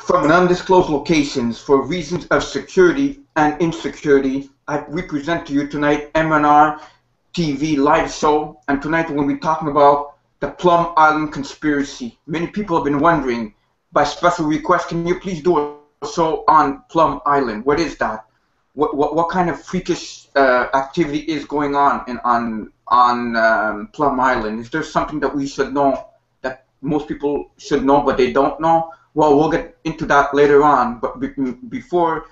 From an undisclosed locations for reasons of security and insecurity, we present to you tonight MnRTV Live Show, and tonight we're going to be talking about the Plum Island Conspiracy. Many people have been wondering, by special request, can you please do a show on Plum Island? What is that? What kind of freakish activity is going on Plum Island? Is there something that we should know, that most people should know but they don't know? Well, we'll get into that later on, but before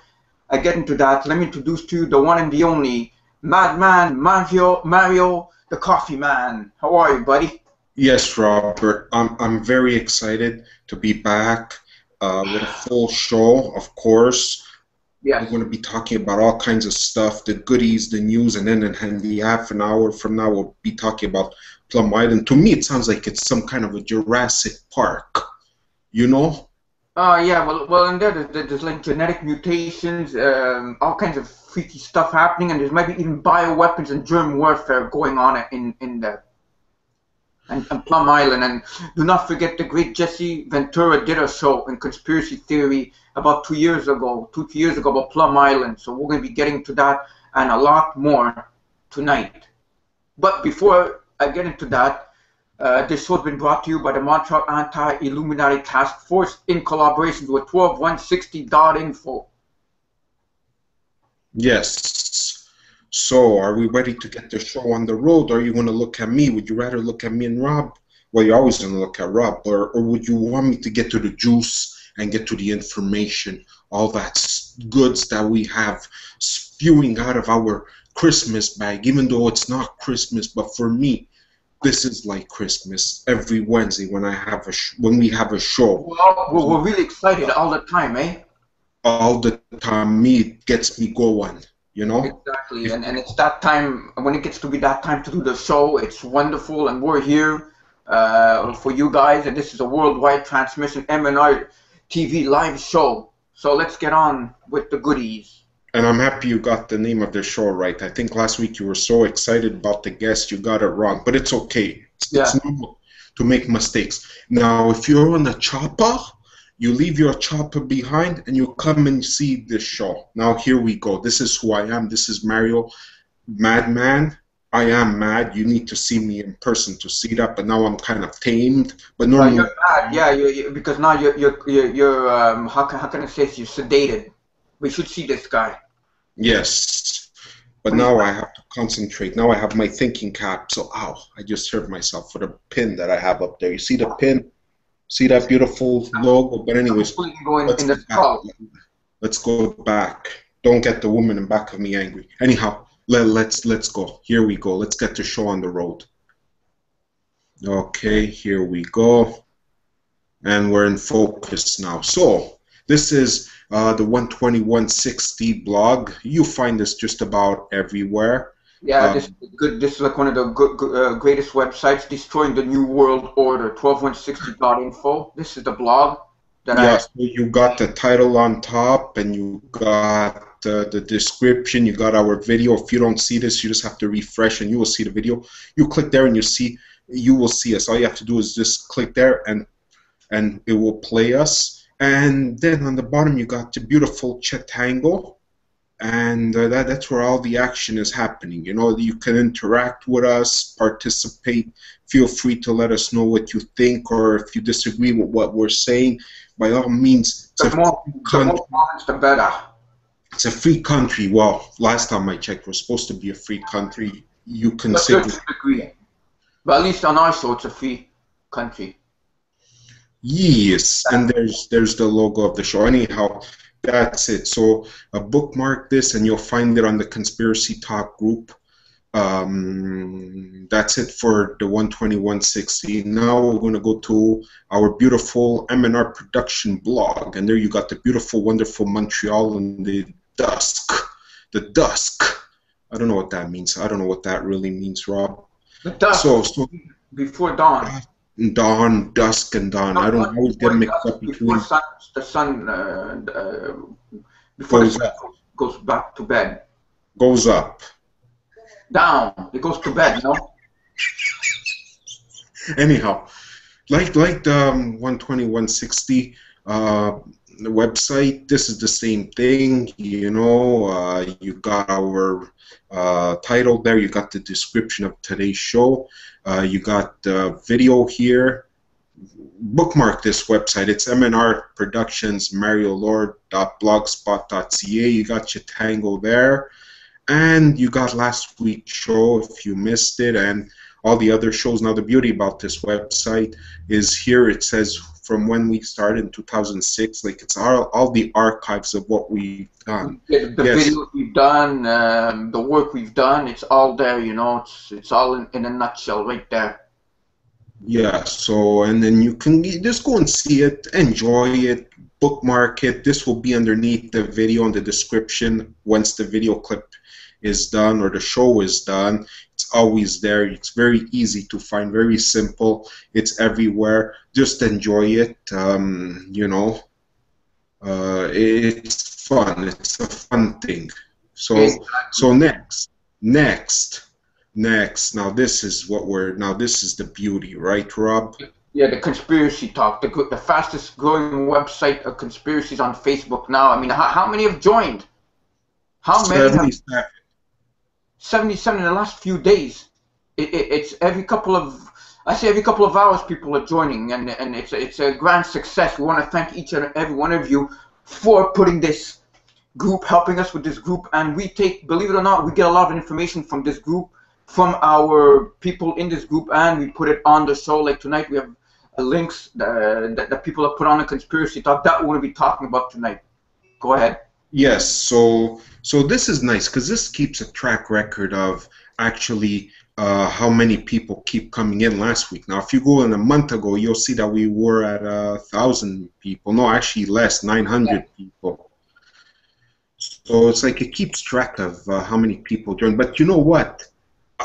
I get into that, let me introduce to you the one and the only Madman Mario, the Coffee Man. How are you, buddy? Yes, Robert. I'm very excited to be back with a full show, of course. Yes. We're going to be talking about all kinds of stuff, the goodies, the news, and then in the half an hour from now, we'll be talking about Plum Island. To me, it sounds like it's some kind of a Jurassic Park, you know? Yeah, well, and there's like genetic mutations, all kinds of freaky stuff happening, and there's maybe even bioweapons and germ warfare going on in Plum Island. And do not forget the great Jesse Ventura did a show in conspiracy theory about 2 years ago about Plum Island. So we're going to be getting to that and a lot more tonight. But before I get into that, this show has been brought to you by the Montreal Anti-Illuminati Task Force in collaboration with 12160.info. Yes. So, are we ready to get the show on the road, or are you going to look at me? Would you rather look at me and Rob? Well, you're always going to look at Rob. Or would you want me to get to the juice and get to the information, all that goods that we have spewing out of our Christmas bag, even though it's not Christmas, but for me, this is like Christmas every Wednesday when we have a show. Well, we're really excited all the time, eh? All the time. It gets me going, you know? Exactly, and it's that time, when it gets to be that time to do the show, it's wonderful, and we're here for you guys, and this is a worldwide transmission, MnRTV Live Show. So let's get on with the goodies. And I'm happy you got the name of the show right. I think last week you were so excited about the guest, you got it wrong. But it's okay. It's normal to make mistakes. Now, if you're on a chopper, you leave your chopper behind and you come and see this show. Now, here we go. This is who I am. This is Mario, Madman. I am mad. You need to see me in person to see that. But now I'm kind of tamed. But normally, you're mad. Yeah, because now you're how can I say this? You're sedated. We should see this guy. Yes, but now I have to concentrate. Now I have my thinking cap. So, ow, I just hurt myself for the pin that I have up there. You see the pin? See that beautiful logo? But anyways, let's go back. Don't get the woman in back of me angry. Anyhow, let's go. Here we go. Let's get the show on the road. Okay, here we go. And we're in focus now. So, this is the 12160 blog. You find this just about everywhere. Yeah, this is like one of the greatest websites, Destroying the New World Order, 12160.info. This is the blog that so you got the title on top, and you got the description. You got our video. If you don't see this, you just have to refresh, and you will see the video. You click there, and you will see us. All you have to do is just click there, and it will play us. And then on the bottom you got the beautiful rectangle, and that's where all the action is happening. You know, you can interact with us, participate. Feel free to let us know what you think, or if you disagree with what we're saying. By all means, the more comments, the better. It's a free country. Well, last time I checked, we're supposed to be a free country. You can say. But at least on our show, it's a free country. Yes, and there's the logo of the show. Anyhow, that's it. So bookmark this, and you'll find it on the Conspiracy Talk group. That's it for the 12160. Now we're going to go to our beautiful MNR production blog, and there you got the beautiful, wonderful Montreal in the dusk. The dusk. I don't know what that means. I don't know what that really means, Rob. The dusk. So before dawn. Dawn, dusk, and dawn. I don't always get mixed up between. Before the sun before the sun goes back to bed. Goes up. Down. It goes to bed, no? Anyhow, like the 120, 160, the website. This is the same thing, you know. You got our title there. You got the description of today's show. You got the video here. Bookmark this website. It's MnR Productions Mariolaur.blogspot.ca. You got your tango there, and you got last week's show if you missed it, and all the other shows. Now the beauty about this website is here it says from when we started in 2006, like it's all the archives of what we've done. The videos we've done, the work we've done, it's all there, you know. It's all in a nutshell right there. Yeah, so, and then you can just go and see it, enjoy it, bookmark it. This will be underneath the video in the description once the video clip is done or the show is done. It's always there. It's very easy to find, very simple. It's everywhere. Just enjoy it. You know, it's fun. It's a fun thing. So, so next. Now this is what this is the beauty, right, Rob? Yeah, the Conspiracy Talk, the fastest growing website of conspiracies on Facebook now. I mean, how many have joined? How many? 77. 77 in the last few days. It's every couple of hours people are joining, and it's a grand success. We want to thank each and every one of you for putting this group, helping us with this group, and we take, believe it or not, we get a lot of information from this group, from our people in this group, and we put it on the show. Like tonight, we have links that people have put on the Conspiracy Talk that we're going to be talking about tonight. Go ahead. Yes, so this is nice because this keeps a track record of actually how many people keep coming in last week. Now, if you go in a month ago, you'll see that we were at 1,000 people. No, actually less, 900 people. So it's like it keeps track of how many people join. But you know what?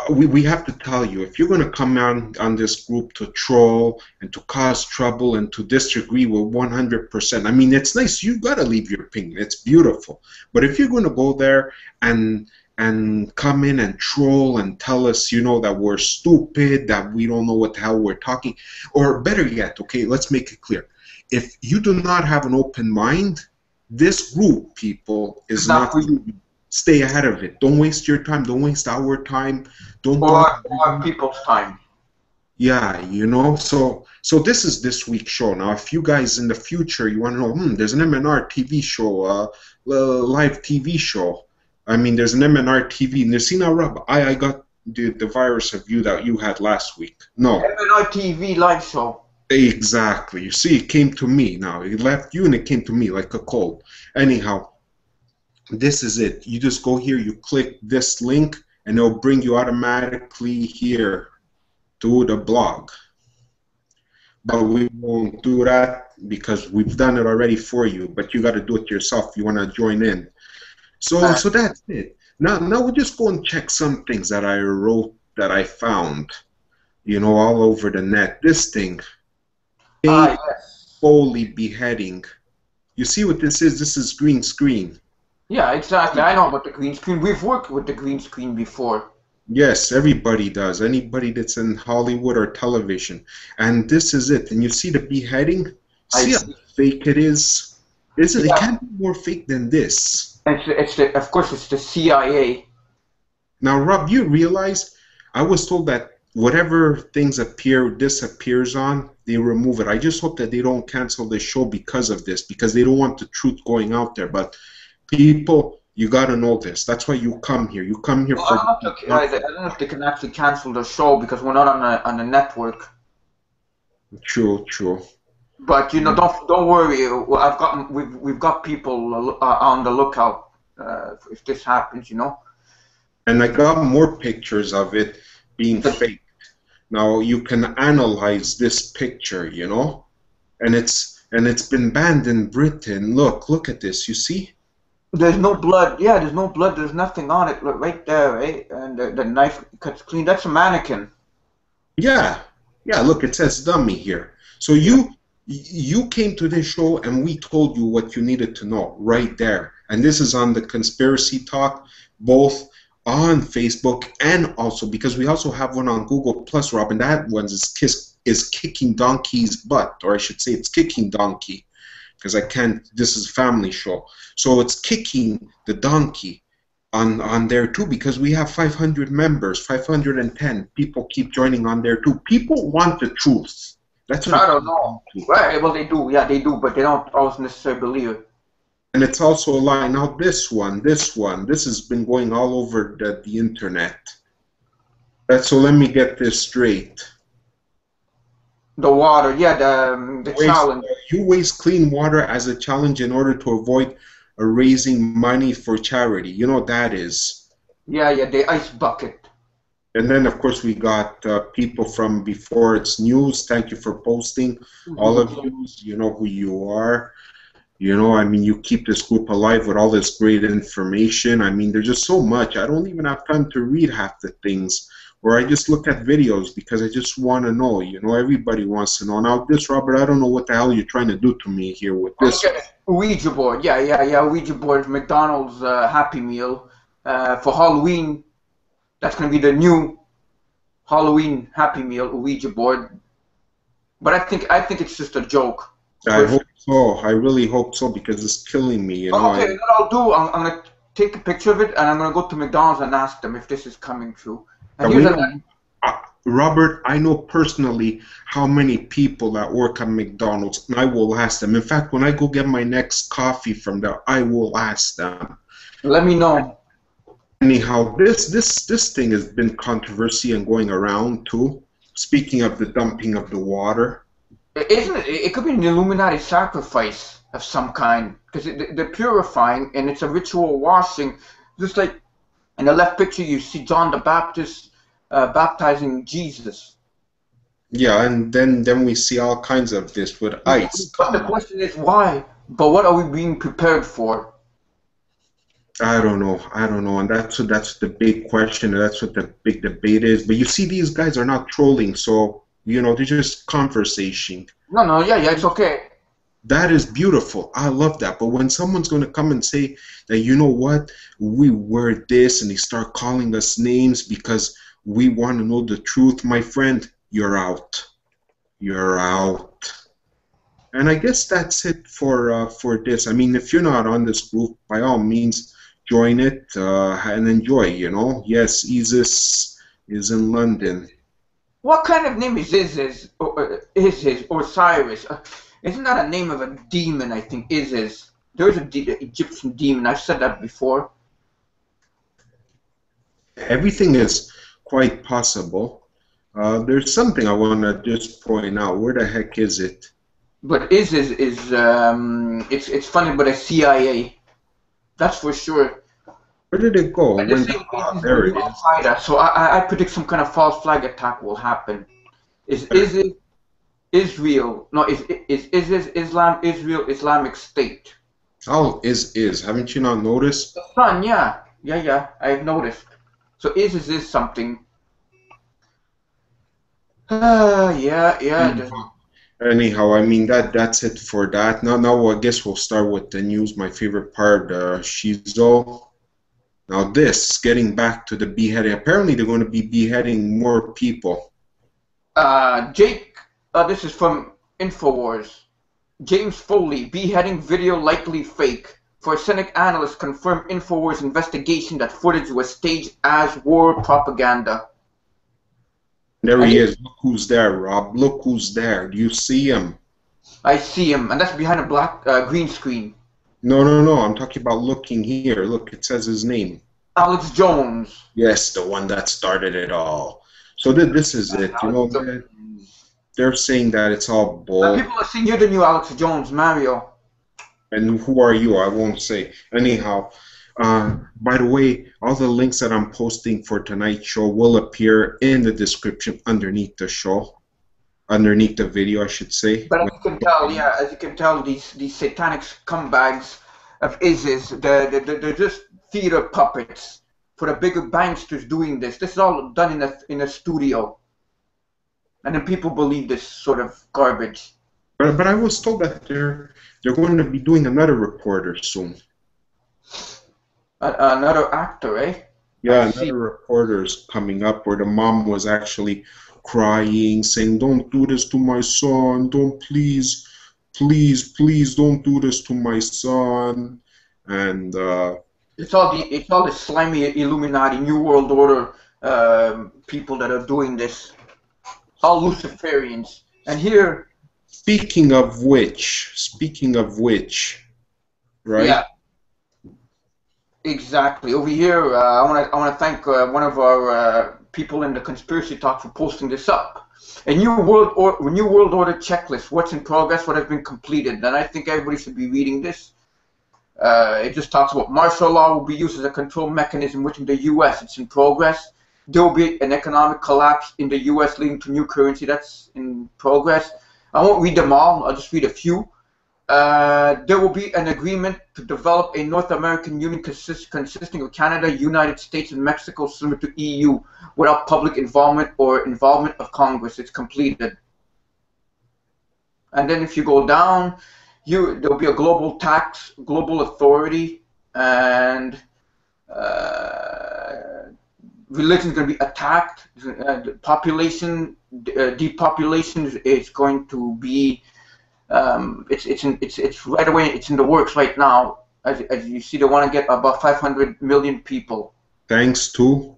We have to tell you, if you're going to come on this group to troll and to cause trouble and to disagree with 100%, I mean, it's nice. You've got to leave your opinion. It's beautiful. But if you're going to go there and come in and troll and tell us, you know, that we're stupid, that we don't know what the hell we're talking, or better yet, okay, let's make it clear. If you do not have an open mind, this group, people, is not for you. Stay ahead of it. Don't waste your time. Don't waste our time. Don't or people's time. Yeah, you know. So this is this week's show. Now, if you guys in the future you want to know, there's an MnRTV show, live TV show. I mean, there's an MnRTV. And you see now, Rob, I got the virus of you that you had last week. No. MnRTV Live Show. Exactly. You see, it came to me now. It left you and it came to me like a cold. Anyhow. This is it. You just go here, you click this link, and it'll bring you automatically here to the blog. But we won't do that because we've done it already for you. But you got to do it yourself if you want to join in. So that's it. Now we'll just go and check some things that I wrote that I found, you know, all over the net. This thing, yes. Foley beheading. You see what this is? This is green screen. Yeah, exactly. I know about the green screen. We've worked with the green screen before. Yes, everybody does. Anybody that's in Hollywood or television. And this is it. And you see the beheading? See how fake it is? It can't be more fake than this. Of course, it's the CIA. Now, Rob, you realize I was told that whatever things disappears on, they remove it. I just hope that they don't cancel the show because of this, because they don't want the truth going out there. But people, you got to know this. That's why you come here. You come here for... I don't know if they can actually cancel the show because we're not on the network. True. But you know, don't worry. We've got people on the lookout if this happens. You know. And I got more pictures of it being fake. Now you can analyze this picture, you know, and it's been banned in Britain. Look at this. You see? There's no blood. Yeah, there's no blood. There's nothing on it. Look right there, right? And the knife cuts clean. That's a mannequin. Yeah. Look, it says dummy here. So you came to this show and we told you what you needed to know right there. And this is on the Conspiracy Talk, both on Facebook and also because we also have one on Google Plus, Rob, and that one is kicking donkey's butt, or I should say it's kicking donkey. because I can't. This is a family show, so it's kicking the donkey on there too, because we have 500 members, 510 people keep joining on there too. People want the truth. That's what I don't know. Right? Well, they do. Yeah, they do, but they don't always necessarily believe it. And it's also a lie. Now this has been going all over the internet. So let me get this straight. The water, yeah, the challenge. You waste clean water as a challenge in order to avoid raising money for charity. You know what that is. Yeah, the ice bucket. And then, of course, we got people from Before It's News. Thank you for posting. All of you, you know who you are. You know, I mean, you keep this group alive with all this great information. I mean, there's just so much. I don't even have time to read half the things. Or I just look at videos because I just want to know. You know, everybody wants to know. Now, this, Robert, I don't know what the hell you're trying to do to me here with this. Okay. Ouija board. Yeah. Ouija board. McDonald's Happy Meal. For Halloween, that's going to be the new Halloween Happy Meal, Ouija board. But I think it's just a joke. I hope so. I really hope so, because it's killing me. You know. Okay, what I'll do, I'm going to take a picture of it, and I'm going to go to McDonald's and ask them if this is coming true. Robert, I know personally how many people that work at McDonald's, and I will ask them. In fact, when I go get my next coffee from there, I will ask them. Let me know. Anyhow, this thing has been controversy and going around too. Speaking of the dumping of the water. Isn't it? It could be an Illuminati sacrifice of some kind, because they're purifying, and it's a ritual washing. Just like in the left picture, you see John the Baptist baptizing Jesus. Yeah, and then we see all kinds of this with ice. But the question is why? But what are we being prepared for? I don't know, and that's the big question, and that's what the big debate is. But you see, these guys are not trolling, so you know they're just conversation. No, yeah, it's okay. That is beautiful. I love that. But when someone's going to come and say that, you know what, we were this, and they start calling us names because we want to know the truth, my friend, you're out. You're out. And I guess that's it for this. I mean, if you're not on this group, by all means, join it and enjoy, you know. Yes, Isis is in London. What kind of name is Isis or Cyrus? Isn't that a name of a demon, I think, Isis? There's an Egyptian demon. I've said that before. Everything is quite possible. There's something I want to just point out. Where the heck is it? But Isis is, it's funny, but a CIA. That's for sure. Where did it go? There it is. So I predict some kind of false flag attack will happen. Is Isis Israel? No, is Isis Israel Islamic State? Oh, is. Haven't you not noticed? The sun, yeah. I've noticed. So Isis is something. Yeah. Anyhow, I mean that's it for that. Now I guess we'll start with the news. My favorite part, Shizo. Now getting back to the beheading. Apparently they're going to be beheading more people. Jake, this is from Infowars. James Foley, beheading video likely fake. Forensic analysts confirm Infowars investigation that footage was staged as war propaganda. There he is. Look who's there, Rob. Look who's there. Do you see him? I see him, and that's behind a black green screen. No. I'm talking about looking here. Look, it says his name. Alex Jones. Yes, the one that started it all. So this is it. You know, they're saying that it's all bull. People are saying you're the new Alex Jones, Mario. And who are you? I won't say. Anyhow, by the way, all the links that I'm posting for tonight's show will appear in the description underneath the show, underneath the video, I should say. But as you can tell, these satanic scumbags of Isis, they're just theater puppets for the bigger banksters doing this. This is all done in a studio, and then people believe this sort of garbage. But I was told that they're going to be doing another reporter soon. Another actor, eh? Yeah, another reporter is coming up where the mom was actually crying, saying, "Don't do this to my son. Don't please please, please don't do this to my son. And it's all the slimy Illuminati, New World Order people that are doing this. All Luciferians. And here. speaking of which, right? Yeah. Exactly. Over here, I want to thank one of our people in the conspiracy talk for posting this up. A new world order checklist. What's in progress? What has been completed? And I think everybody should be reading this. It just talks about martial law will be used as a control mechanism within the U.S. It's in progress. There will be an economic collapse in the U.S. leading to new currency. That's in progress. I won't read them all. I'll just read a few. There will be an agreement to develop a North American Union consisting of Canada, United States, and Mexico, similar to EU, without public involvement or involvement of Congress. It's completed. And then if you go down, there'll be a global tax, global authority, and religion is going to be attacked. Population depopulation is going to be. It's right away. It's in the works right now. As you see, they want to get about 500 million people. Thanks to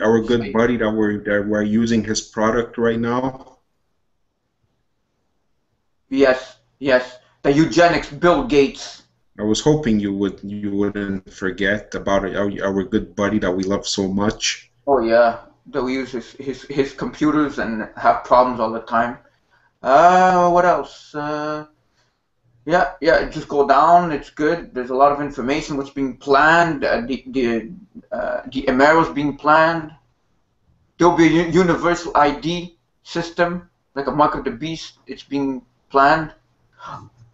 our good buddy that we're using his product right now. Yes, yes. The eugenics, Bill Gates. I was hoping you wouldn't forget about our good buddy that we love so much. Oh yeah, that we use his computers and have problems all the time. What else? Yeah, just go down. It's good. There's a lot of information what's being planned. The Emero's being planned. There'll be a universal ID system, like a mark of the beast. It's being planned.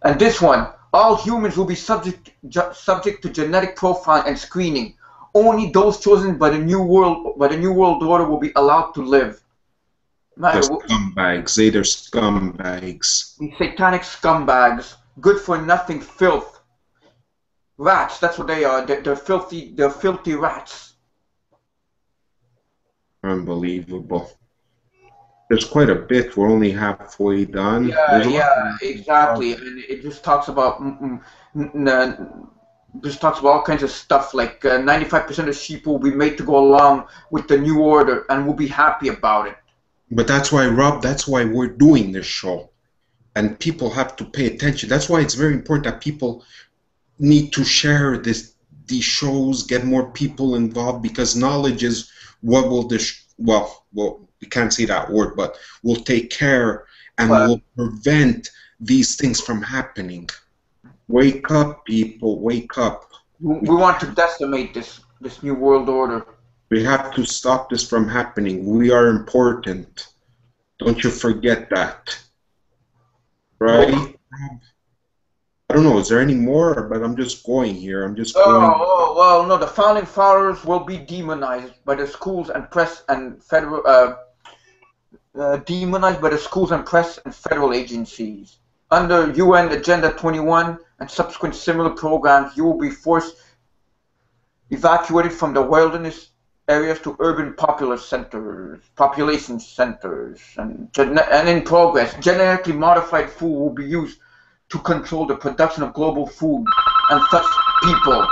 And this one, all humans will be subject to genetic profiling and screening. Only those chosen by the New World Order will be allowed to live. They're scumbags. They're scumbags. These satanic scumbags, good for nothing filth. Rats, that's what they are. They're filthy. They're filthy rats. Unbelievable. There's quite a bit. We're only halfway done. Yeah, exactly. And it just talks about all kinds of stuff. Like 95% of sheep will be made to go along with the new order and will be happy about it. But that's why, Rob, that's why we're doing this show. And people have to pay attention. That's why it's very important that people need to share these shows, get more people involved, because knowledge is what will well, we can't say that word, but will take care and will prevent these things from happening. Wake up, people, wake up. We want to decimate this new world order. We have to stop this from happening. We are important. Don't you forget that. Right? I don't know. Is there any more? But I'm just going here. I'm just going. Oh, well, no. The founding fathers will be demonized by the schools and press and federal. Demonized by the schools and press and federal agencies. Under UN Agenda 21 and subsequent similar programs, you will be forced evacuated from the wilderness areas to urban population centers, and in progress, genetically modified food will be used to control the production of global food and such people.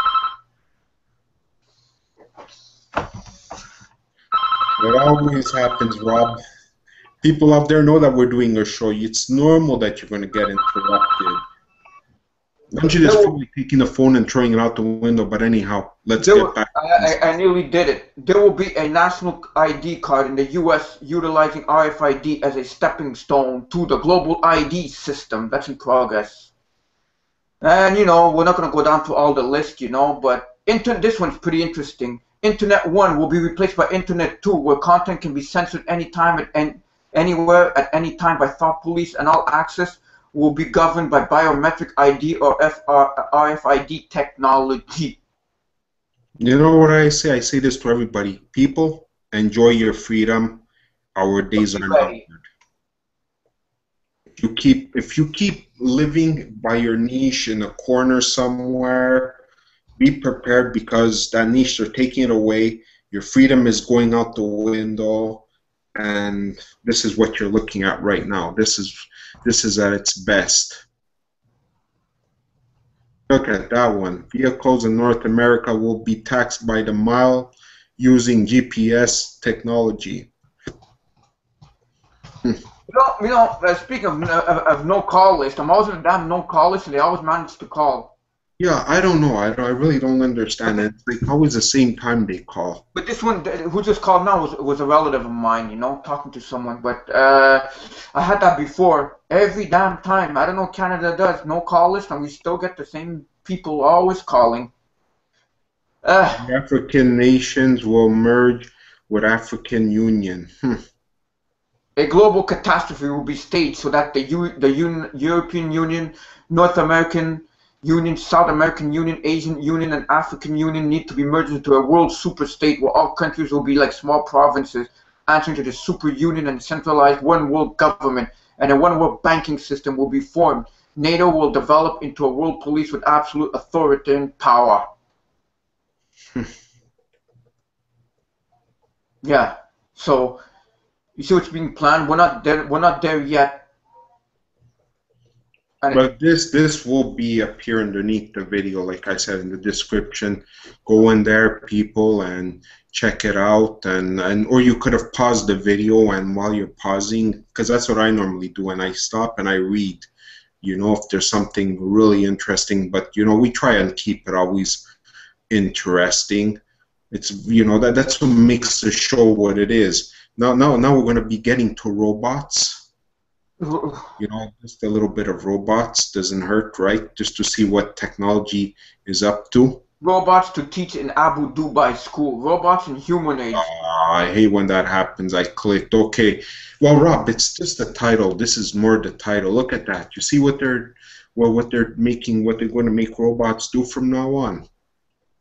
It always happens, Rob. People out there know that we're doing a show. It's normal that you're going to get interrupted. Don't you just feel like taking the phone and throwing it out the window? But anyhow, let's get back. I nearly did it. There will be a national ID card in the U.S. utilizing RFID as a stepping stone to the global ID system. That's in progress. And, you know, we're not going to go down to all the list, you know, but this one's pretty interesting. Internet 1 will be replaced by Internet 2, where content can be censored anytime and anywhere at any time by thought police, and all access will be governed by biometric ID or RFID technology. You know what I say? I say this to everybody. People, enjoy your freedom. Our days are numbered. If you keep living by your niche in a corner somewhere, be prepared, because that niche, they're taking it away. Your freedom is going out the window. and this is what you're looking at right now. This is at its best. Look at that one. Vehicles in North America will be taxed by the mile using GPS technology. Speaking of no call list, I'm always in a damn no call list, and they always manage to call. Yeah, I don't know. I really don't understand it. It's like always the same time they call. But this one, who just called now, was a relative of mine, you know, talking to someone. But I had that before. Every damn time. I don't know what Canada does. No call list, and we still get the same people always calling. African nations will merge with African Union. A global catastrophe will be staged so that the European Union, North American Union, South American Union, Asian Union, and African Union need to be merged into a world superstate where all countries will be like small provinces, answering to the super union and centralized one world government, and a one world banking system will be formed. NATO will develop into a world police with absolute authority and power. Yeah, so you see what's being planned. We're not there yet. But this will be up here underneath the video, like I said in the description. Go in there, people, and check it out. And or you could have paused the video, and while you're pausing, because that's what I normally do, and I stop and I read, you know, if there's something really interesting. But you know, we try and keep it always interesting. It's, you know, that's what makes the show what it is. Now we're going to be getting to robots. You know, just a little bit of robots doesn't hurt, right? Just to see what technology is up to. Robots to teach in Abu Dhabi school. Robots in humanoids. I hate when that happens. I clicked. Okay. Well, Rob, it's just the title. This is more the title. Look at that. You see what they're making, what they're going to make robots do from now on.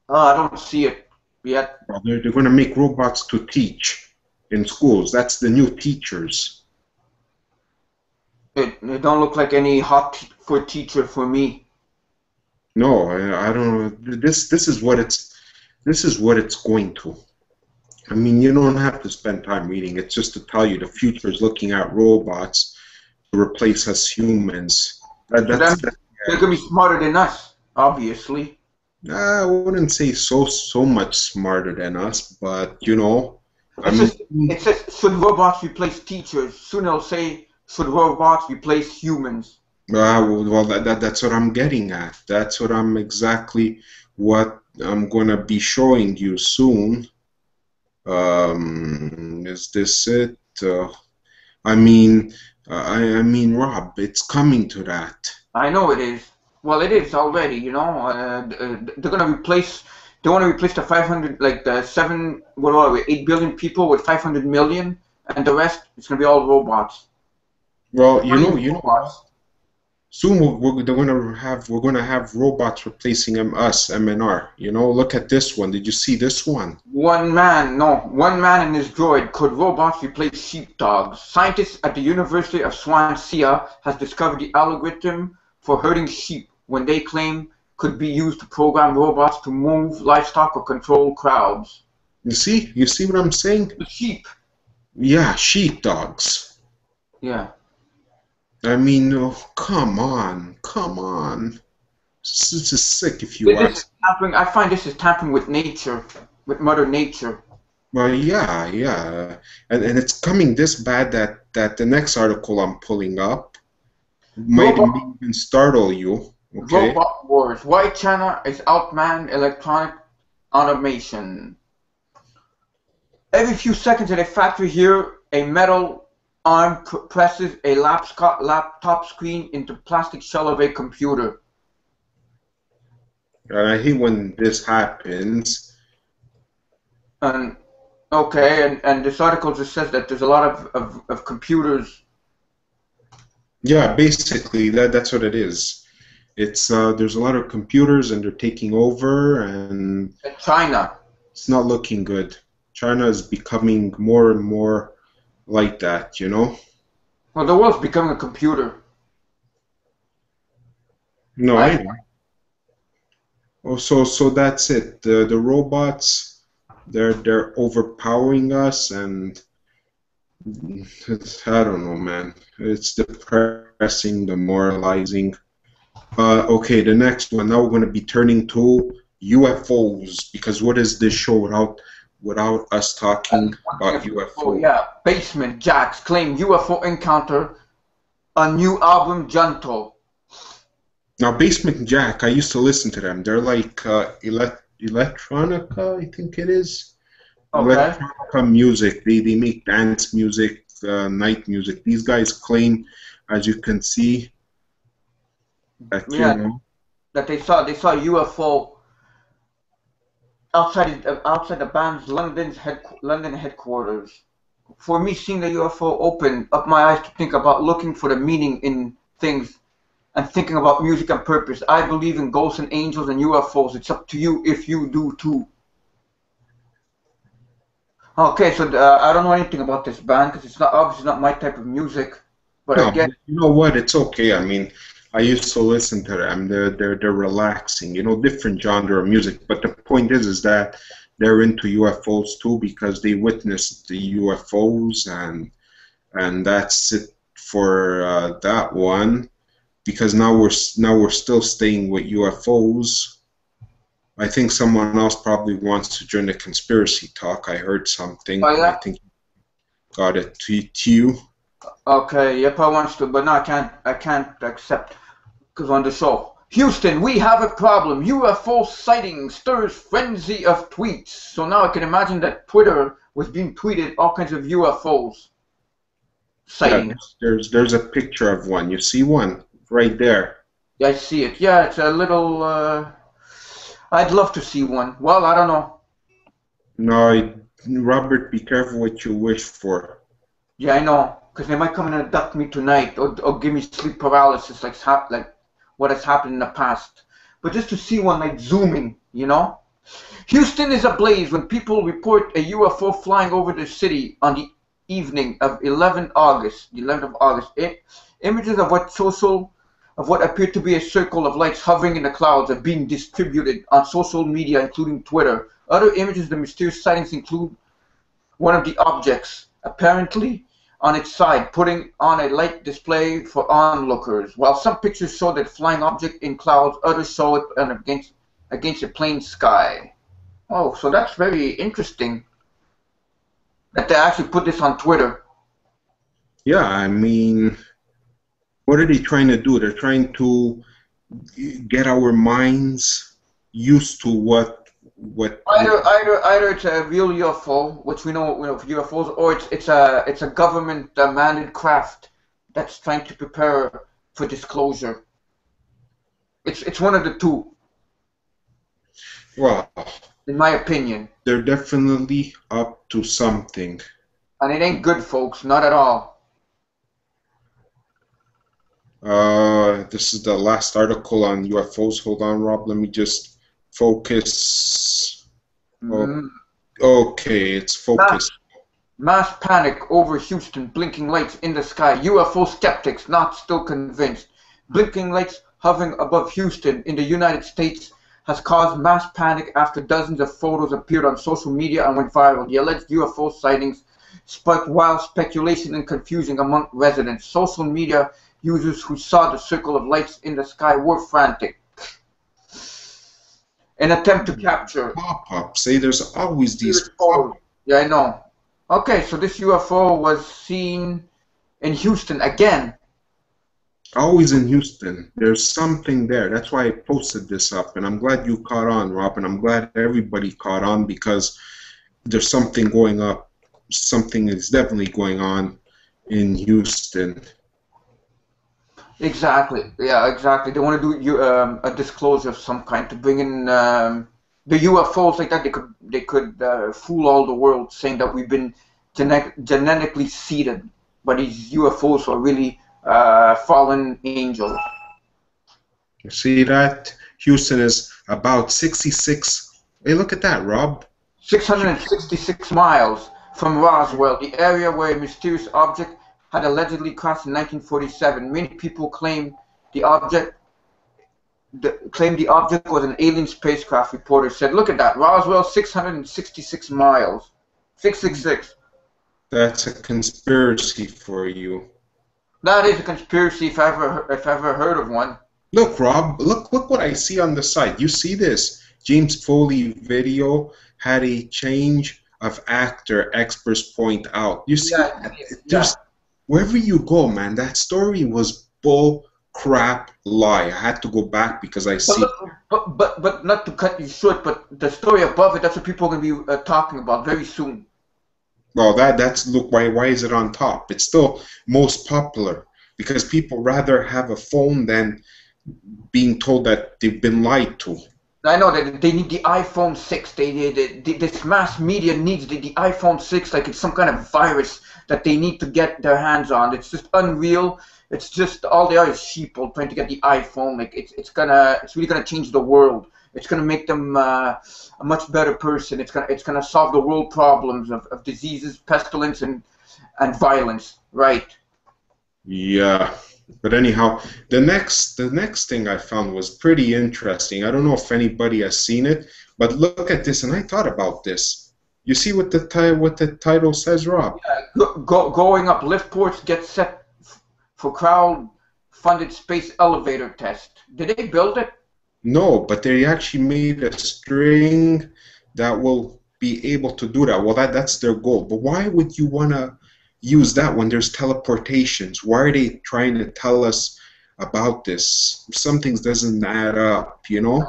I don't see it yet. Well, they're going to make robots to teach in schools. That's the new teachers. It don't look like any hot for teacher for me. No, I don't know. This is what it's going to. I mean, you don't have to spend time reading. It's just to tell you the future is looking at robots to replace us humans. They're gonna be smarter than us, obviously. I wouldn't say so much smarter than us, but you know, it says should robots replace teachers? Soon they'll say should robots replace humans? Well, that's what I'm getting at. That's what exactly what I'm gonna be showing you soon. Is this it? I mean, Rob, it's coming to that. I know it is. Well, it is already. You know, they're gonna replace. They want to replace the 500, like the 8 billion people with 500 million, and the rest it's gonna be all robots. Well, you know, soon we're gonna have robots replacing us, MnR. You know, look at this one. Did you see this one? One man and his droid. Could robots replace sheepdogs? Scientists at the University of Swansea has discovered the algorithm for herding sheep when they claim could be used to program robots to move livestock or control crowds. You see what I'm saying? The sheep. Yeah, sheepdogs. Yeah. I mean, oh, come on. This is sick if you ask. I find this is tampering with nature, with Mother Nature. Well, yeah. And it's coming this bad that the next article I'm pulling up might even startle you. Okay? Robot Wars. Why China is outmanned electronic automation. Every few seconds at a factory here, a metal arm presses a laptop screen into plastic shell of a computer. I hate when this happens. And this article just says that there's a lot of computers. Yeah, basically that's what it is. It's there's a lot of computers and they're taking over, and China. It's not looking good. China is becoming more and more like that, you know? Well, the world's becoming a computer. No, I know. Oh, so that's it. The robots, they're overpowering us, and I don't know, man. It's depressing, demoralizing. Okay, the next one. Now we're going to be turning to UFOs, because what is this show without us talking about Oh UFOs? yeah, Basement Jacks claim UFO encounter on new album Junto. Now, Basement Jack, I used to listen to them. They're like electronica, I think it is. Okay. Electronica music. They make dance music, night music. These guys claim, as you can see, that Yeah, that they saw UFO outside the band's London headquarters. For me, seeing the UFO opened up my eyes to think about looking for the meaning in things and thinking about music and purpose. I believe in ghosts and angels and UFOs. It's up to you if you do too. Okay, so I don't know anything about this band because it's not obviously not my type of music, but I No, get. but you know what? It's okay. I mean, I used to listen to them. They're relaxing. You know, different genre of music. But the point is that they're into UFOs too, because they witnessed the UFOs, and that's it for that one. Because now we're still staying with UFOs. I think someone else probably wants to join the conspiracy talk. I heard something, Oh and I yeah. think got it to you. Okay, yep, I want to, but no, I can't accept because on the show. Houston, we have a problem. UFO sighting stirs frenzy of tweets. So now I can imagine that Twitter was being tweeted all kinds of UFOs Yeah, sighting. there's a picture of one. You see one right there. Yeah, I see it. Yeah, it's a little. I'd love to see one. Well, I don't know. No, Robert, be careful what you wish for. Yeah, I know, because they might come and abduct me tonight, or give me sleep paralysis, like what has happened in the past. But just to see one like zooming, you know. Houston is ablaze when people report a UFO flying over the city on the evening of 11 August. The 11th of August. Images of what appeared to be a circle of lights hovering in the clouds are being distributed on social media, including Twitter. Other images of the mysterious sightings include one of the objects, apparently on its side, putting on a light display for onlookers. While some pictures show that flying object in clouds, others show it against a plain sky. Oh, so that's very interesting that they actually put this on Twitter. Yeah, I mean, what are they trying to do? They're trying to get our minds used to what Either it's a real UFO, which we know of UFOs, or it's a government mandated craft that's trying to prepare for disclosure. It's one of the two, well, in my opinion. they're definitely up to something. And it ain't good, folks, not at all. This is the last article on UFOs. Hold on, Rob. Let me just focus. Oh, Mm. okay, it's Mass, focused. mass panic over Houston, blinking lights in the sky. UFO skeptics not still convinced. Blinking lights hovering above Houston in the United States has caused mass panic after dozens of photos appeared on social media and went viral. The alleged UFO sightings sparked wild speculation and confusion among residents. Social media users who saw the circle of lights in the sky were frantic. An attempt to capture. Pop-ups. Say there's always these pop-ups. Yeah, I know. Okay, so this UFO was seen in Houston again. Always in Houston. There's something there. That's why I posted this up, and I'm glad you caught on, Rob, and I'm glad everybody caught on, because there's something going up. Something is definitely going on in Houston. Exactly. Yeah, exactly. They want to do a disclosure of some kind to bring in the UFOs like that. They could fool all the world, saying that we've been genetically seeded, but these UFOs are really fallen angels. You see that? Houston is about 66. Hey, look at that, Rob. 666 miles from Roswell, the area where a mysterious object had allegedly crashed in 1947. Many people claim the object was an alien spacecraft. Reporters said, "Look at that, Roswell, 666 miles, 666." That's a conspiracy for you. That is a conspiracy if I ever heard of one. Look, Rob, look what I see on the side. You see this? James Foley video had a change of actor, experts point out. You see, Yeah, there's wherever you go, man, that story was bull crap lie. I had to go back because I see. But not to cut you short, but the story above it, that's what people are going to be talking about very soon. Well, that's look, why is it on top? It's still most popular because people rather have a phone than being told that they've been lied to. I know that they need the iPhone 6. This mass media needs the iPhone 6 like it's some kind of virus that they need to get their hands on. It's just unreal. It's just all they are is sheeple trying to get the iPhone. Like it's really gonna change the world. It's gonna make them a much better person. It's gonna solve the world problems of diseases, pestilence, and violence. Right. Yeah. But anyhow, the next thing I found was pretty interesting. I don't know if anybody has seen it, but look at this, and I thought about this. You see what the title says, Rob? Yeah, going up, lift ports get set for crowd-funded space elevator test. Did they build it? No, but they actually made a string that will be able to do that. Well, that's their goal. But why would you want to use that when there's teleportations? Why are they trying to tell us about this? Some things doesn't add up, you know?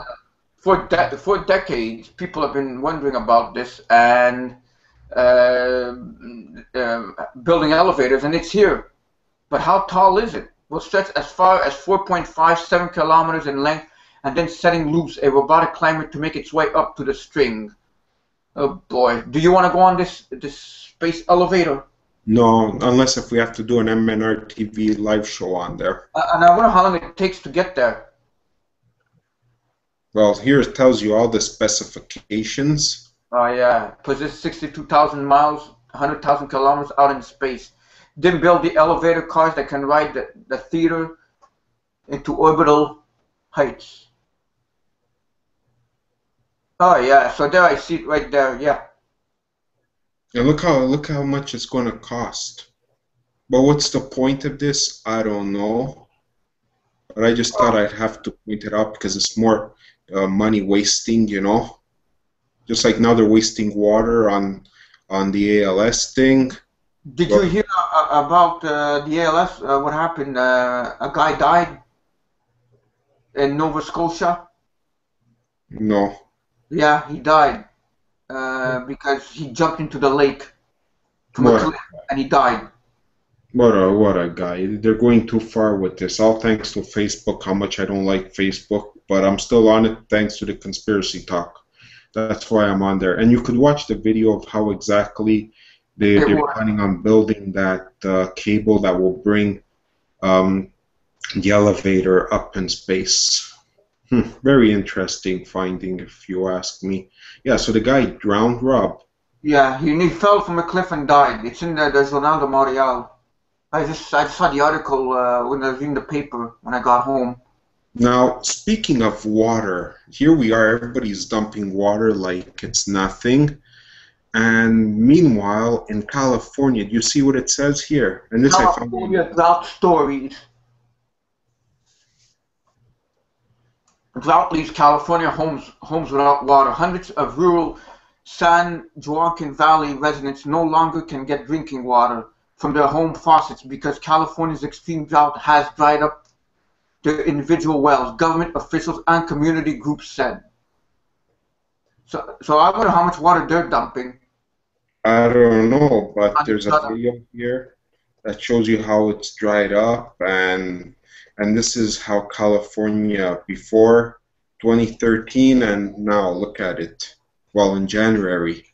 For decades, people have been wondering about this and building elevators, and it's here. But how tall is it? Will stretch as far as 4.57 kilometers in length, and then setting loose a robotic climber to make its way up to the string. Oh boy, do you want to go on this space elevator? No, unless if we have to do an MnRTV live show on there. And I wonder how long it takes to get there. Well, here it tells you all the specifications. Oh yeah, possess 62,000 miles, 100,000 kilometers out in space. Then build the elevator cars that can ride the theater into orbital heights. Oh yeah, so there I see it right there, yeah. And look how much it's going to cost. But what's the point of this? I don't know. But I just thought I'd have to point it out because it's more money wasting, you know. Just like now they're wasting water on the ALS thing. Did you hear about the ALS? What happened? A guy died in Nova Scotia. No. Yeah, he died because he jumped into the lake from a cliff and he died. What a guy. They're going too far with this. All thanks to Facebook, how much I don't like Facebook, but I'm still on it thanks to the conspiracy talk. That's why I'm on there. And you could watch the video of how exactly they're planning on building that cable that will bring the elevator up in space. Very interesting finding, if you ask me. Yeah, so the guy drowned, Rob. Yeah, he fell from a cliff and died. It's in the Journal de Montréal. I just saw the article when I was reading the paper when I got home. Now, speaking of water, here we are, everybody's dumping water like it's nothing. And meanwhile, in California, do you see what it says here? And this California drought stories. Drought leaves California homes without water. Hundreds of rural San Joaquin Valley residents no longer can get drinking water from their home faucets because California's extreme drought has dried up their individual wells, government officials and community groups said. So I wonder how much water they're dumping. I don't know, but there's a video here that shows you how it's dried up, and this is how California before 2013 and now look at it. Well, in January.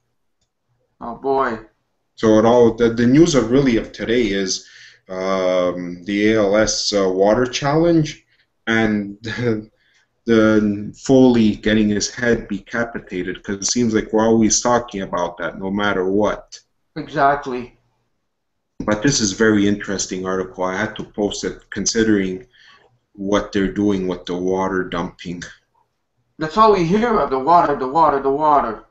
Oh boy. So the news of really of today is the ALS water challenge and the Foley getting his head decapitated, because it seems like we're always talking about that no matter what. Exactly. But this is a very interesting article. I had to post it considering what they're doing with the water dumping. That's all we hear of, the water, the water, the water.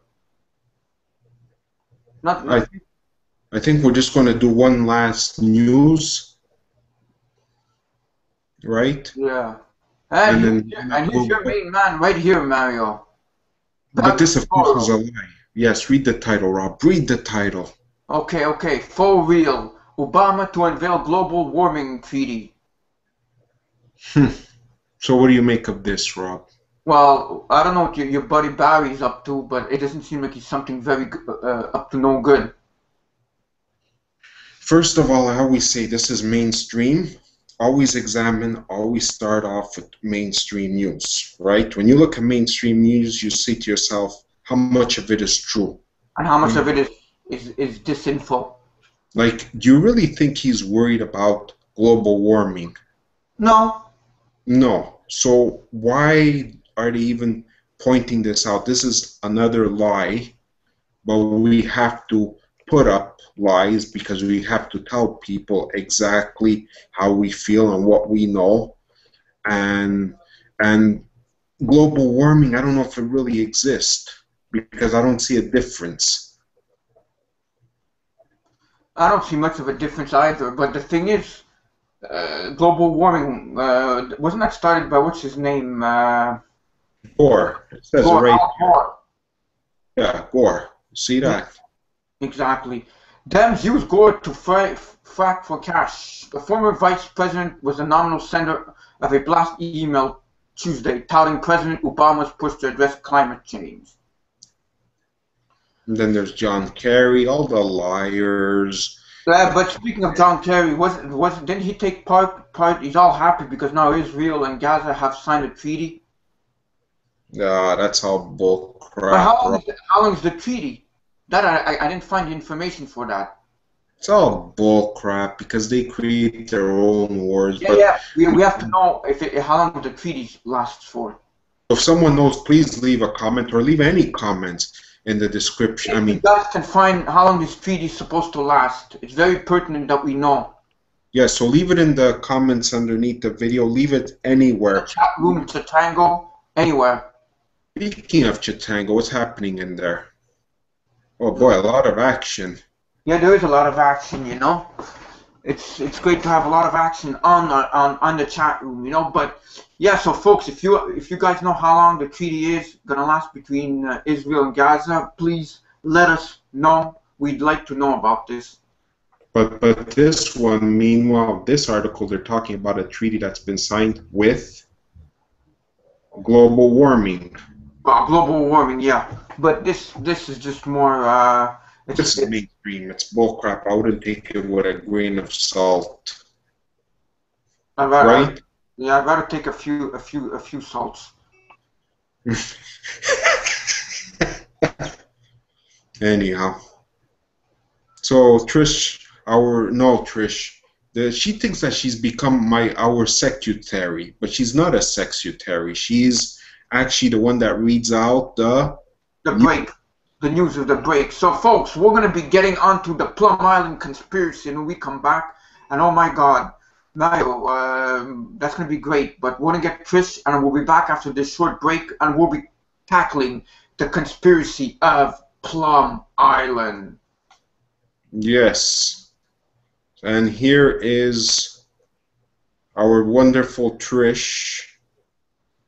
I think we're just going to do one last news, right? Yeah. And And here's your main man right here, Mario. But this, of course, is a lie. Yes, read the title, Rob. Read the title. Okay. For real. Obama to unveil global warming treaty. So what do you make of this, Rob? Well, I don't know what your buddy Barry's up to, but it doesn't seem like he's something very up to no good. First of all, I always say this is mainstream. Always examine, always start off with mainstream news, right? When you look at mainstream news, you say to yourself, how much of it is true? And how much of it is disinfo? Like, do you really think he's worried about global warming? No. No. So why are they even pointing this out? This is another lie, but we have to put up lies because we have to tell people exactly how we feel and what we know. And global warming, I don't know if it really exists because I don't see a difference. I don't see much of a difference either, but the thing is, global warming, wasn't that started by, what's his name? Gore. It says Gore. it right Gore. Yeah, Gore. See that? Exactly. Dems used Gore to frack for cash. The former vice president was a nominal sender of a blast email Tuesday touting President Obama's push to address climate change. And then there's John Kerry, all the liars. But speaking of John Kerry, didn't he take part? He's all happy because now Israel and Gaza have signed a treaty. That's all bull crap. But how long is the treaty? That I didn't find the information for that. It's all bull crap because they create their own wars. Yeah. We have to know how long the treaty lasts for. If someone knows, please leave a comment or leave any comments in the description. You guys can find how long this treaty is supposed to last. It's very pertinent that we know. Yeah, so leave it in the comments underneath the video. Leave it anywhere. The chat room, Chitango, anywhere. Speaking of Chitango, what's happening in there? Oh boy, a lot of action. Yeah, there is a lot of action, you know. It's great to have a lot of action on the chat room, you know. But yeah, so folks, if you guys know how long the treaty is gonna last between Israel and Gaza, please let us know. We'd like to know about this. But this one, meanwhile, this article, they're talking about a treaty that's been signed with global warming. Global warming, yeah. But this is just more. This is mainstream. It's bullcrap. I wouldn't take it with a grain of salt. Right? Yeah, I'd rather take a few salts. Anyhow, so Trish, she thinks that she's become our secretary, but she's not a secretary. She's actually the one that reads out the news of the break. So, folks, we're going to be getting onto the Plum Island Conspiracy when we come back. And oh my God, Mario, that's going to be great. But we're going to get Trish, and we'll be back after this short break, and we'll be tackling the conspiracy of Plum Island. Yes. And here is our wonderful Trish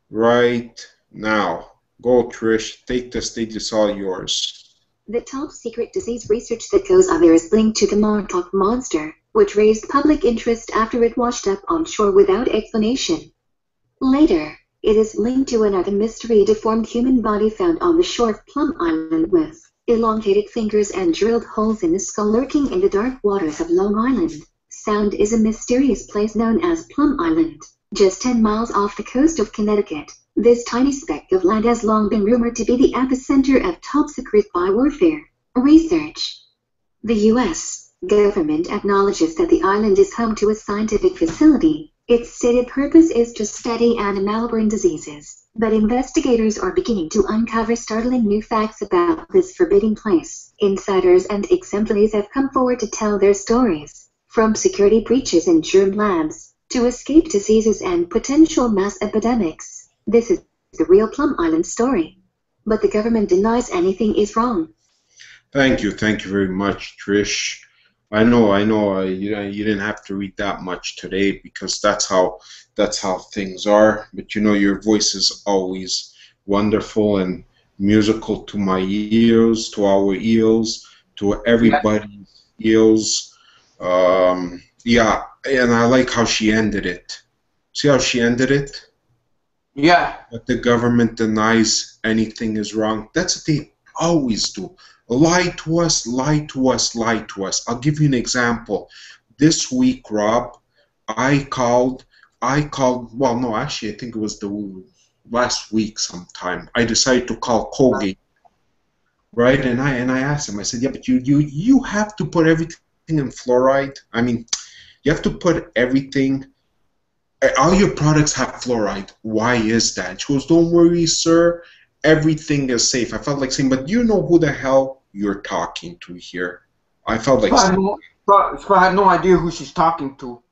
right now. Go, Trish. Take the stage. It's all yours. The top secret disease research that goes on there is linked to the Montauk monster, which raised public interest after it washed up on shore without explanation. Later, it is linked to another mystery deformed human body found on the shore of Plum Island with elongated fingers and drilled holes in the skull lurking in the dark waters of Long Island. Sound is a mysterious place known as Plum Island, just 10 miles off the coast of Connecticut. This tiny speck of land has long been rumored to be the epicenter of top secret biowarfare research. The U.S. government acknowledges that the island is home to a scientific facility. Its stated purpose is to study animal-borne diseases, but investigators are beginning to uncover startling new facts about this forbidding place. Insiders and exemplars have come forward to tell their stories, from security breaches in germ labs to escaped diseases and potential mass epidemics. This is the real Plum Island story. But the government denies anything is wrong. Thank you very much, Trish. I know, I know. You didn't have to read that much today because that's how things are. But you know, your voice is always wonderful and musical to my ears, to our ears, to Yes. everybody's ears. Yeah, and I like how she ended it. See how she ended it? Yeah. That the government denies anything is wrong. That's what they always do. Lie to us, lie to us, lie to us. I'll give you an example. This week, Rob, well, no, actually, I think it was the last week sometime. I decided to call Colgate, right? And I asked him, I said, yeah, but you have to put everything in fluoride. I mean, you have to put everything. All your products have fluoride. Why is that? She goes, don't worry, sir. Everything is safe. I felt like saying, but you know who the hell you're talking to here? I felt like saying, Spa had no idea who she's talking to.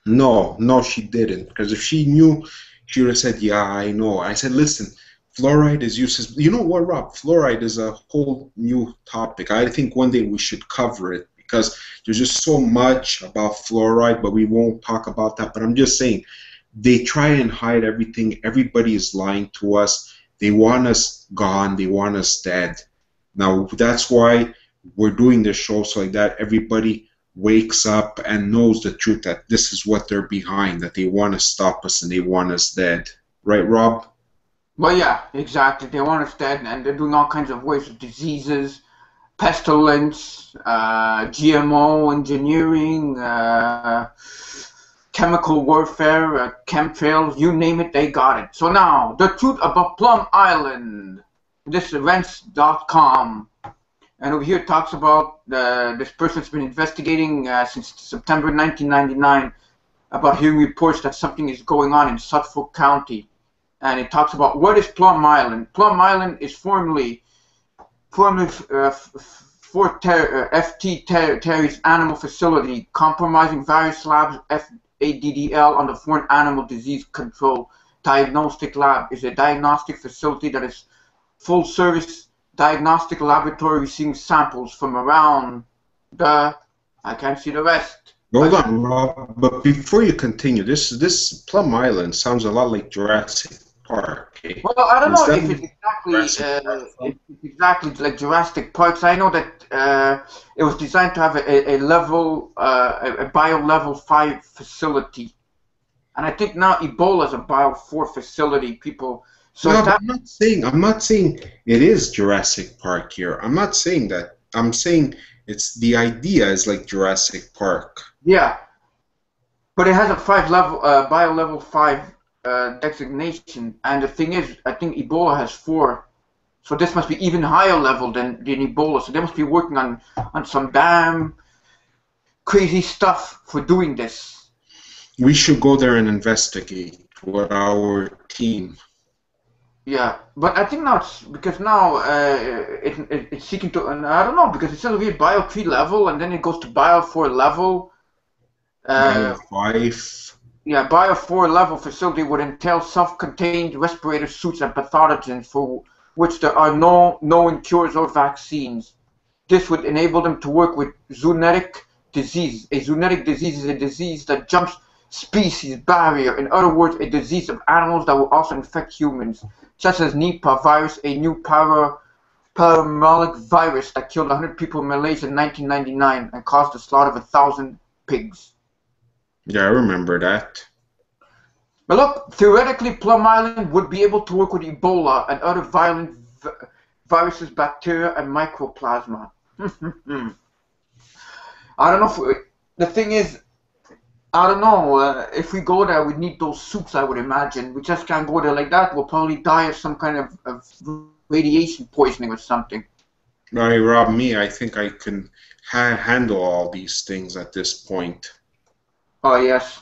no, no, she didn't. Because if she knew, she would have said, yeah, I know. I said, listen, fluoride is useless. You know what, Rob? Fluoride is a whole new topic. I think one day we should cover it because there's just so much about fluoride, but we won't talk about that. But I'm just saying, they try and hide everything. Everybody is lying to us. They want us gone. They want us dead. Now, that's why we're doing this show so like that everybody wakes up and knows the truth that this is what they're behind, that they want to stop us and they want us dead. Right, Rob? Well, yeah, exactly. They want us dead, and they're doing all kinds of ways of diseases, pestilence, GMO engineering, chemical warfare, chemtrails, you name it, they got it. So now, the truth about Plum Island. This events.com. And over here it talks about this person's been investigating since September 1999 about hearing reports that something is going on in Suffolk County. And it talks about what is Plum Island. Plum Island is formerly Fort FT Terry's animal facility, compromising various labs. FADDL on the Foreign Animal Disease Control Diagnostic Lab is a diagnostic facility that is full-service diagnostic laboratory receiving samples from around the. I can't see the rest. Hold on, Rob. But before you continue, this Plum Island sounds a lot like Jurassic Park. Eh? Well, I don't Is know that if Jurassic it's exactly like Jurassic Park. So I know that it was designed to have a level, a bio level 5 facility, and I think now Ebola is a bio 4 facility. People. So No, but I'm not saying it is Jurassic Park here. I'm not saying that. I'm saying it's the idea is like Jurassic Park. Yeah, but it has a 5 level, bio level 5 designation, and the thing is, I think Ebola has 4, so this must be even higher level than Ebola. So they must be working on some damn crazy stuff for doing this. We should go there and investigate with our team. Yeah, but I think now it's because now it's seeking to, and I don't know, because it's still a weird bio 3 level, and then it goes to bio 4 level. Bio 5. Yeah, bio 4 level facility would entail self-contained respirator suits and pathogens for which there are no known cures or vaccines. This would enable them to work with zoonotic disease. A zoonotic disease is a disease that jumps species barrier. In other words, a disease of animals that will also infect humans, such as Nipah virus, a new paramelic virus that killed 100 people in Malaysia in 1999 and caused the slaughter of 1,000 pigs. Yeah, I remember that. But look, theoretically, Plum Island would be able to work with Ebola and other violent viruses, bacteria, and mycoplasma. I don't know if the thing is, I don't know, if we go there, we need those suits, I would imagine. We just can't go there like that. We'll probably die of some kind of radiation poisoning or something. Right, Rob, I think I can handle all these things at this point. Oh, yes.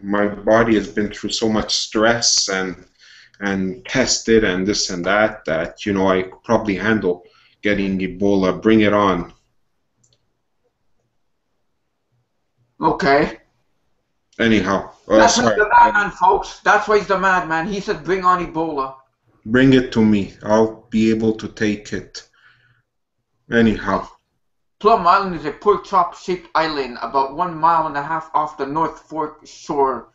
My body has been through so much stress and tested and this and that you know, I could probably handle getting Ebola. Bring it on. Okay. Anyhow, that's why sorry. he's the madman, folks. That's why he's the madman. He said, bring on Ebola. Bring it to me. I'll be able to take it. Anyhow. Plum Island is a pork chop-shaped island about 1.5 miles off the North Fork shore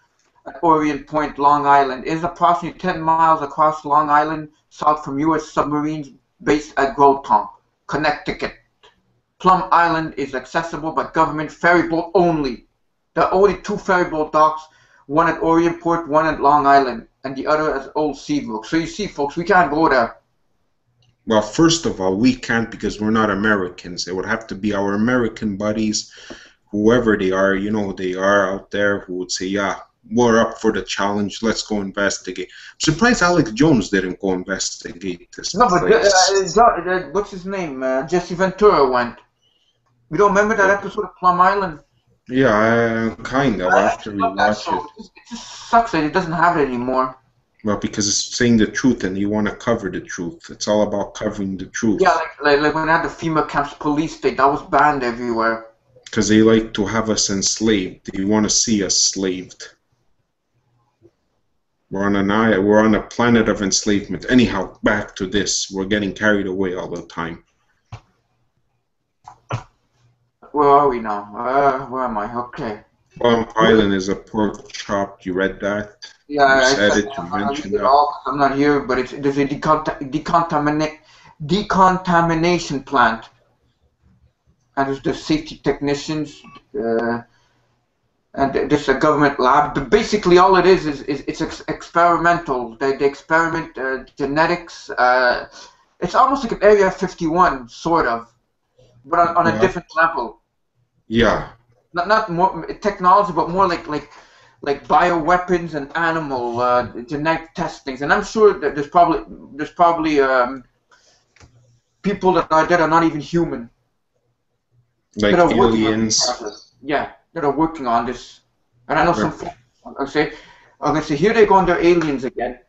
at Orient Point, Long Island. It is approximately 10 miles across Long Island, south from U.S. submarines based at Groton, Connecticut. Plum Island is accessible by government ferry boat only. There are only 2 ferry boat docks, one at Orient Port, one at Long Island, and the other at Old Seabrook. So you see, folks, we can't go there. Well, first of all, we can't because we're not Americans. It would have to be our American buddies, whoever they are, you know, they are out there who would say, yeah, we're up for the challenge. Let's go investigate. I'm surprised Alex Jones didn't go investigate this. No, but what's his name? Jesse Ventura went. You don't remember that episode of Plum Island? Yeah, kind of. After we watch it. It just sucks that it doesn't have it anymore. Well, because it's saying the truth and you want to cover the truth. It's all about covering the truth. Yeah, like when I had the FEMA camps police state, that was banned everywhere. Because they like to have us enslaved. They want to see us slaved. We're on a planet of enslavement. Anyhow, back to this. We're getting carried away all the time. Where are we now? Where am I? Okay. Plum Island is a pork chop. You read that? Yeah, you said it. You mentioned that. I'm not here, but there's a decontamination plant, and there's the safety technicians, and there's a government lab. But basically, all it is it's experimental. They experiment genetics. It's almost like an Area 51, sort of, but on a different level. Yeah. Not more technology, but more like bioweapons and animal genetic testings. And I'm sure that there's probably people that are not even human. Like aliens. Yeah, that are working on this. And I know some folks. I'm gonna say here they go on their aliens again.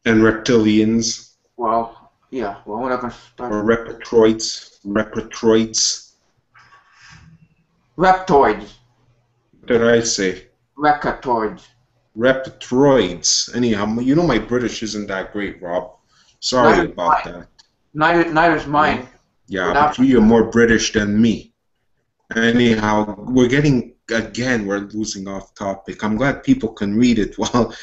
And reptilians. Well, yeah. Well, we're not gonna start. Or repetroids. Reptoids. What did I say? Reptoids. Reptroids. Anyhow, you know my British isn't that great, Rob. Sorry about that. Neither's mine. Yeah, but you're more British than me. Anyhow, we're losing off topic. I'm glad people can read it while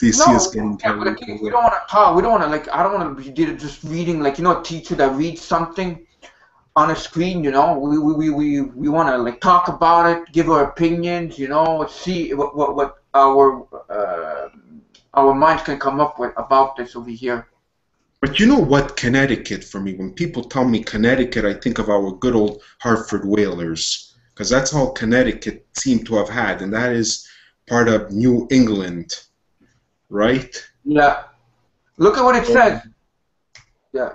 they see us getting carried away. We don't want to talk. We don't want to, I don't want to be just reading, a teacher that reads something on a screen, we want to talk about it, give our opinions, see what our minds can come up with about this over here. But you know what, Connecticut, for me, when people tell me Connecticut, I think of our good old Hartford Whalers, because that's all Connecticut seemed to have had, and that is part of New England, right? Yeah. Look at what it says. Yeah.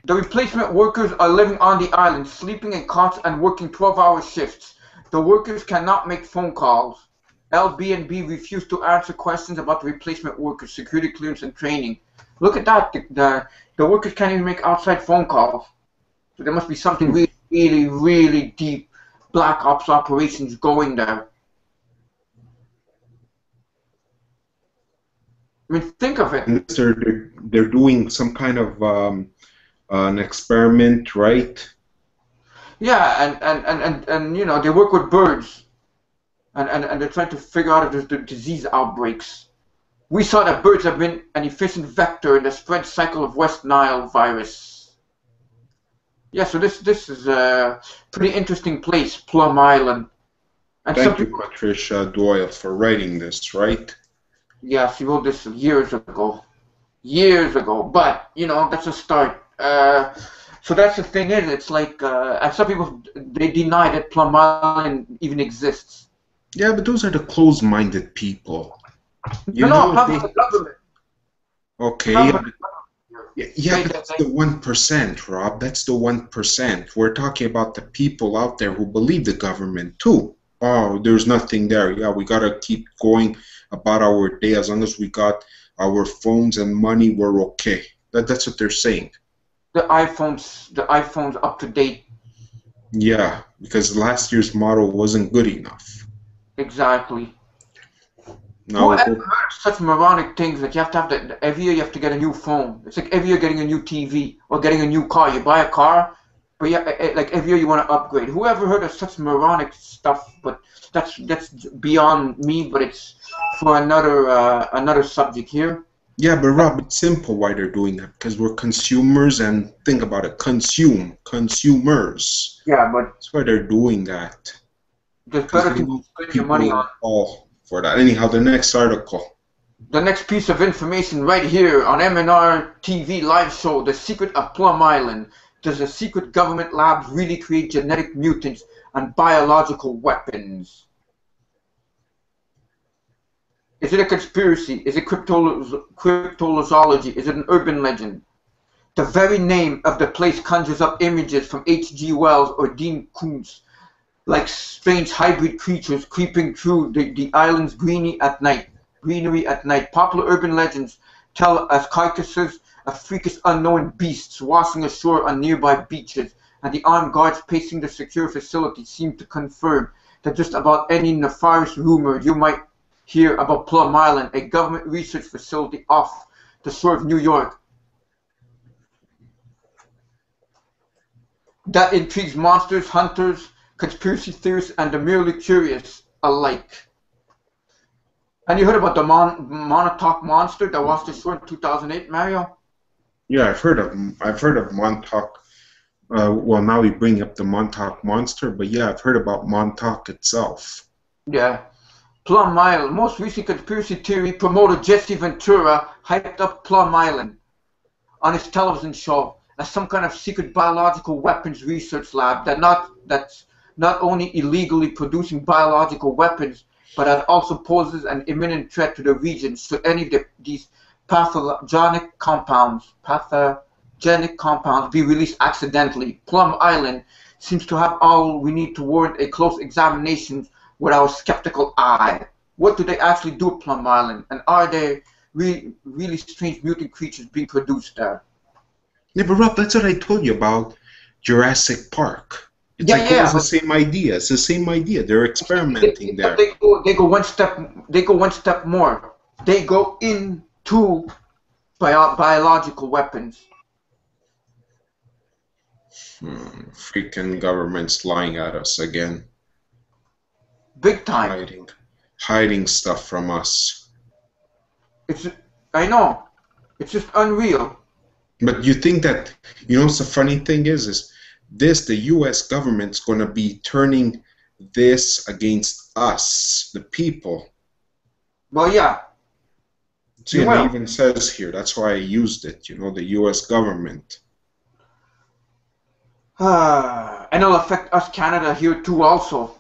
The replacement workers are living on the island, sleeping in cots and working 12-hour shifts. The workers cannot make phone calls. LB&B refused to answer questions about the replacement workers, security clearance, and training. Look at that. The workers can't even make outside phone calls. So there must be something really, really, really deep black ops operations going there. I mean, think of it. They're doing some kind of an experiment, right? Yeah, and they work with birds, and they're trying to figure out if there's disease outbreaks. We saw that birds have been an efficient vector in the spread cycle of West Nile virus. Yeah, so this is a pretty interesting place, Plum Island. And thank you, Patricia Doyle, for writing this, right? Yeah, she wrote this years ago. But, that's a start. So that's the thing is, it's and some people, they deny that Plum Island even exists. Yeah, but those are the closed-minded people. The government. Okay. Yeah, but that's the 1%, Rob. That's the 1%. We're talking about the people out there who believe the government, too. Oh, there's nothing there. Yeah, we got to keep going about our day. As long as we got our phones and money, we're okay. That's what they're saying. The iPhone's up to date. Yeah, because last year's model wasn't good enough. Exactly. No, Who ever heard of such moronic things that you have to have every year you have to get a new phone? It's like every year getting a new TV or getting a new car. You buy a car, But yeah, like every year you want to upgrade. Whoever heard of such moronic stuff? But that's beyond me. But it's for another subject here. Yeah, but Rob, it's simple why they're doing that, because we're consumers, and think about it, consumers. Yeah, but that's why they're doing that. There's better things to spend your money on. All for that. Anyhow, the next article. The next piece of information right here on MnRTV Live Show, The Secret of Plum Island. Does a secret government lab really create genetic mutants and biological weapons? Is it a conspiracy? Is it cryptozoology? Is it an urban legend? The very name of the place conjures up images from H.G. Wells or Dean Koontz, like strange hybrid creatures creeping through the island's greenery at night. Popular urban legends tell as carcasses of freakish unknown beasts washing ashore on nearby beaches, and the armed guards pacing the secure facility seem to confirm that just about any nefarious rumor you might hear about Plum Island, a government research facility off the shore of New York, that intrigues monsters, hunters, conspiracy theorists, and the merely curious alike. And you heard about the Montauk monster that washed ashore in 2008, Mario? Yeah, I've heard of Montauk. Well, now we bring up the Montauk monster, but yeah, I've heard about Montauk itself. Yeah. Plum Island. Most recent conspiracy theory promoter Jesse Ventura hyped up Plum Island on his television show as some kind of secret biological weapons research lab that's not only illegally producing biological weapons, but that also poses an imminent threat to the region should any of these pathogenic compounds be released accidentally. Plum Island seems to have all we need to warrant a close examination with our skeptical eye. What do they actually do at Plum Island? And are there really strange mutant creatures being produced there? Yeah, but Rob, that's what I told you about Jurassic Park. It's the same idea. It's the same idea. They're experimenting there. They go one step more. They go into biological weapons. Freaking government's lying at us again. Big time. Hiding stuff from us. I know. It's just unreal. But you think that, what's the funny thing is the U.S. government's going to be turning this against us, the people. Well, yeah. See, and it even says here, that's why I used it, the U.S. government. And it'll affect us, Canada, here too also.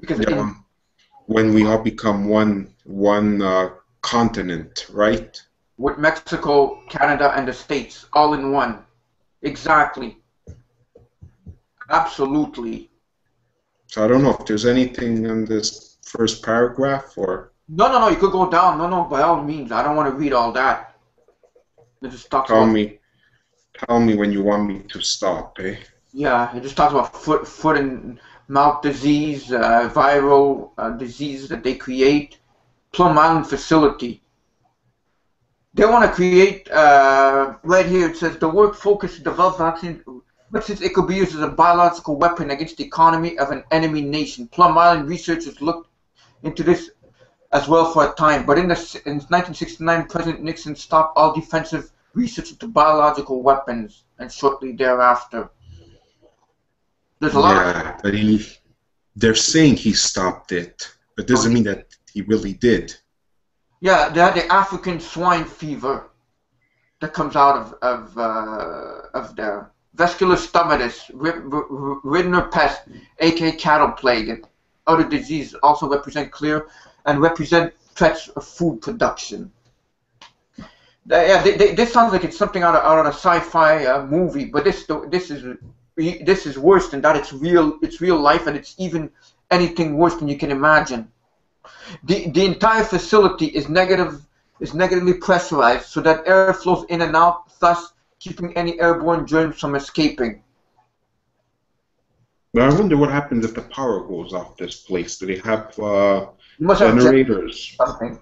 Because when we all become one continent, right? With Mexico, Canada, and the States all in one. Exactly. Absolutely. So I don't know if there's anything in this first paragraph or... No, you could go down. No, by all means. I don't want to read all that. It just talks Tell me when you want me to stop, eh? Yeah, it just talks about foot and mouth disease, viral diseases that they create. Plum Island facility. They want to create, right here it says, the work focused to develop vaccine, but since it could be used as a biological weapon against the economy of an enemy nation. Plum Island researchers looked into this as well for a time, but in 1969, President Nixon stopped all defensive research into biological weapons, and shortly thereafter. There's a lot but they're saying he stopped it, but doesn't mean that he really did. Yeah, they had the African swine fever that comes out of there. Vascular stomatis, Ridner pest, aka cattle plague, and other diseases also represent threats of food production. This sounds like it's something out of a sci-fi movie, but this is worse than that. It's real life, and it's even anything worse than you can imagine. The entire facility is negatively pressurized so that air flows in and out, thus keeping any airborne germs from escaping. Now, I wonder what happens if the power goes off this place. Do they have generators? Something.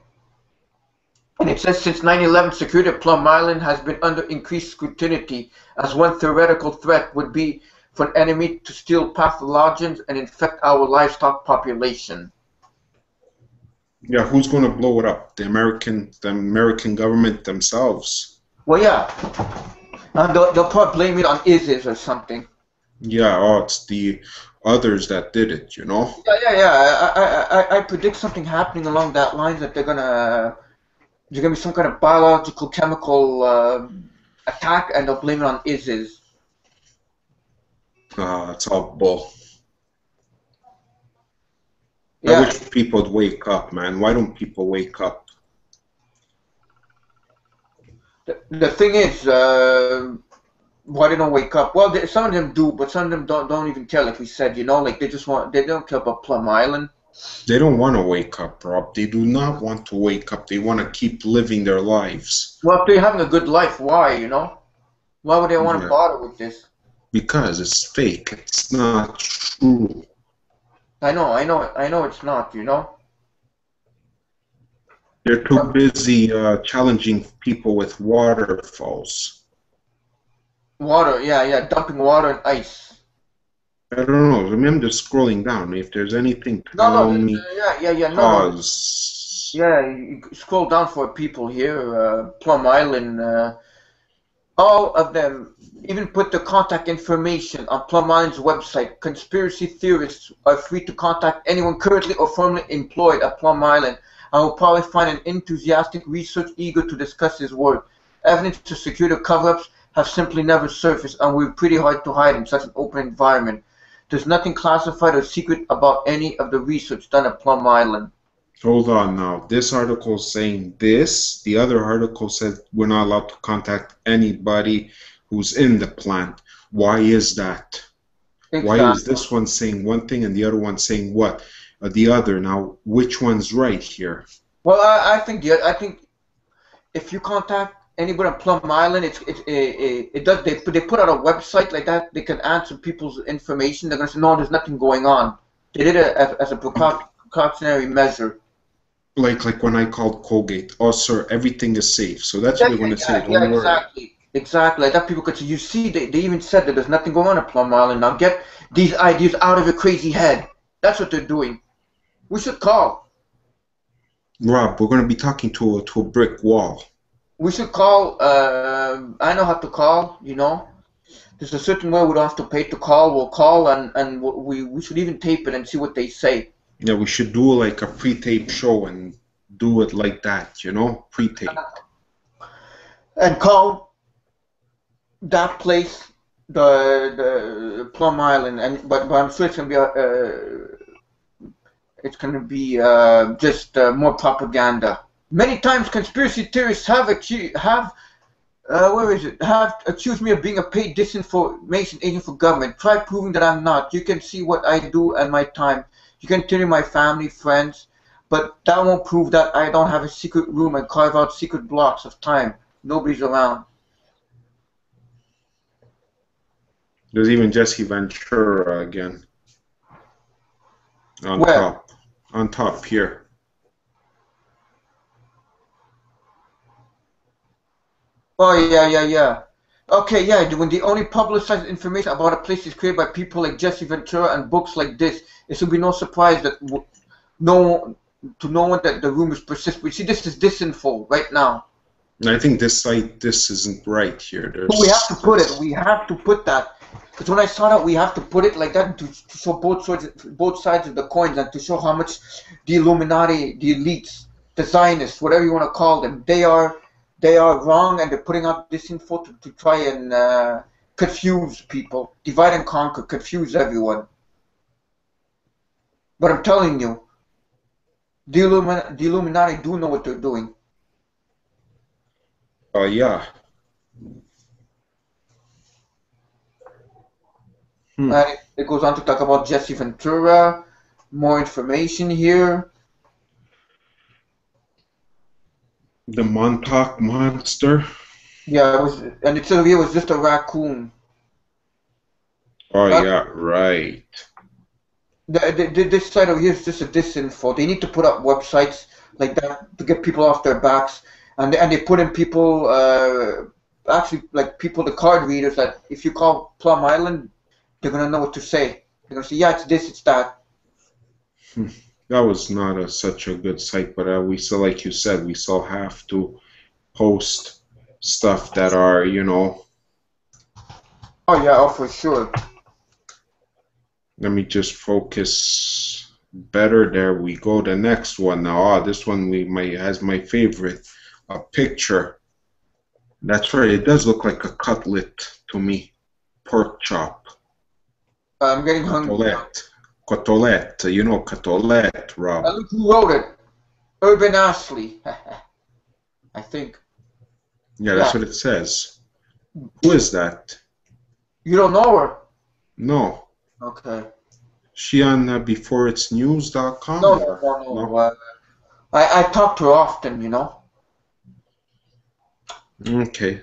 And it says since 9/11, security at Plum Island has been under increased scrutiny, as one theoretical threat would be for an enemy to steal pathogens and infect our livestock population. Yeah, who's going to blow it up? The American government themselves. Well, yeah. They'll probably blame it on ISIS or something. Yeah, oh, it's the others that did it, you know? Yeah. I predict something happening along that line, that there's gonna be some kind of biological, chemical attack, and they'll blame it on ISIS. It's all bull. Yeah. I wish people would wake up, man. Why don't people wake up? The thing is, why they don't wake up? Well, some of them do, but some of them don't even care. Like we said, you know, like they don't care about Plum Island. They don't want to wake up, Rob. They do not want to wake up. They want to keep living their lives. Well, if they're having a good life, why, you know? Why would they want to bother with this? Because it's fake. It's not true. I know it's not, you know? They're too busy challenging people with waterfalls. Water, yeah, dumping water and ice. I don't know. I mean, I'm just scrolling down. If there's anything, tell me. Pause. Yeah, you scroll down for people here. Plum Island. All of them even put the contact information on Plum Island's website. Conspiracy theorists are free to contact anyone currently or formerly employed at Plum Island, and will probably find an enthusiastic researcher eager to discuss his work. Evidence to security cover-ups have simply never surfaced, and we're pretty hard to hide in such an open environment. There's nothing classified or secret about any of the research done at Plum Island. Hold on now. This article is saying this. The other article says we're not allowed to contact anybody who's in the plant. Why is that? Exactly. Why is this one saying one thing and the other one saying what? The other. Now, which one's right here? Well, I think if you contact anybody on Plum Island, they put out a website like that. They can answer people's information. They're gonna say no, there's nothing going on. They did it as a precautionary measure. Like when I called Colgate, oh sir, everything is safe. So that's what they're going to say. Don't worry. Exactly. Like that, people could say. You see, they even said that there's nothing going on at Plum Island. Now get these ideas out of your crazy head. That's what they're doing. We should call. Rob, we're going to be talking to a brick wall. We should call. I know how to call. You know, there's a certain way we don't have to pay to call. We'll call and we should even tape it and see what they say. Yeah, we should do like a pre-tape show and do it like that, you know, pre-tape. And call that place the Plum Island, but I'm sure it's gonna be just more propaganda. Many times, conspiracy theorists have accused me of being a paid disinformation agent for government. Try proving that I'm not. You can see what I do and my time. You can tell my family, friends, but that won't prove that I don't have a secret room and carve out secret blocks of time. Nobody's around. There's even Jesse Ventura again. On Where? top. On top here. Oh, yeah. Okay, yeah, when the only publicized information about a place is created by people like Jesse Ventura and books like this, it should be no surprise that no one that the rumors persist. We see this is disinfo right now. I think this isn't right here. But we have to put it. We have to put that. Because when I saw that, we have to put it like that to show both sides of the coins and to show how much the Illuminati, the elites, the Zionists, whatever you want to call them, they are wrong, and they're putting out this info to try and confuse people, divide and conquer, confuse everyone. But I'm telling you, the Illuminati do know what they're doing. Yeah. And it goes on to talk about Jesse Ventura, more information here. The Montauk Monster. Yeah, and it said it was just a raccoon. Oh, yeah, right. This side over here is just a disinfo. They need to put up websites like that to get people off their backs, and they put in people, actually like people, the card readers, that if you call Plum Island, they're gonna know what to say. They're gonna say, yeah, it's this, it's that. That was not such a good site, but we still, like you said, we still have to post stuff that are, you know. Oh yeah, oh for sure. Let me just focus better. There we go. The next one now. This one has my favorite, a picture. That's right. It does look like a cutlet to me. Pork chop. I'm getting hungry. Cotolette. Cotolette. You know cotolette, Rob. Look who wrote it. Urban Ashley. I think. Yeah, that's what it says. Who is that? You don't know her? No. Okay. She on beforeitsnews.com? No. I talk to her often, you know. Okay.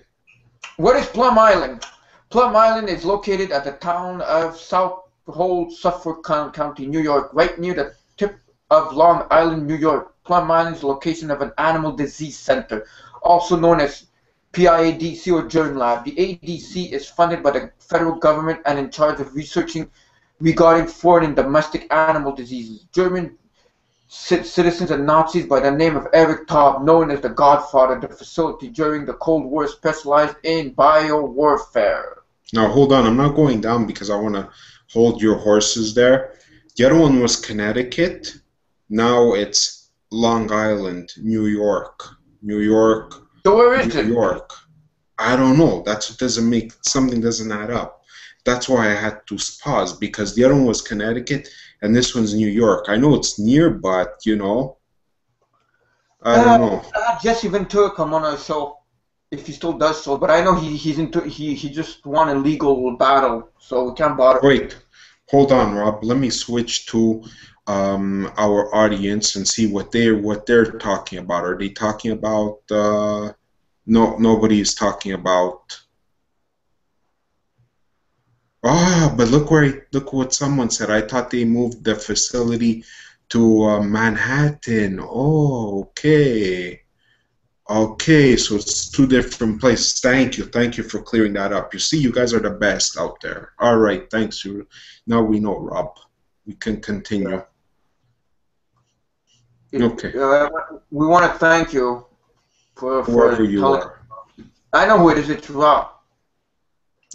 What is Plum Island? Plum Island is located at the town of South Hole, Suffolk County, New York, right near the tip of Long Island, New York. Plum Island is the location of an animal disease center, also known as PIADC or Germ Lab. The ADC is funded by the federal government and in charge of researching regarding foreign and domestic animal diseases. German citizens and Nazis by the name of Erich Taub, known as the Godfather of the facility during the Cold War, specialized in biowarfare. Now hold on, I'm not going down because I want to hold your horses there. The other one was Connecticut. Now it's Long Island, New York. New York. So where is it? New York. I don't know. That's what doesn't make, something doesn't add up. That's why I had to pause, because the other one was Connecticut and this one's New York. I know it's near, but you know, I don't know. Jesse Ventura come on our show, if he still does so. But I know he just won a legal battle, so we can't bother. Wait, hold on, Rob. Let me switch to our audience and see what they're talking about. Are they talking about? No, nobody's talking about. Ah, but look what someone said. I thought they moved the facility to Manhattan. Oh, okay. Okay, so it's two different places. Thank you for clearing that up. You see, you guys are the best out there. All right, thanks. Now we know, Rob. We can continue. Okay. We want to thank you for whoever you are. I know who it is. It's Rob.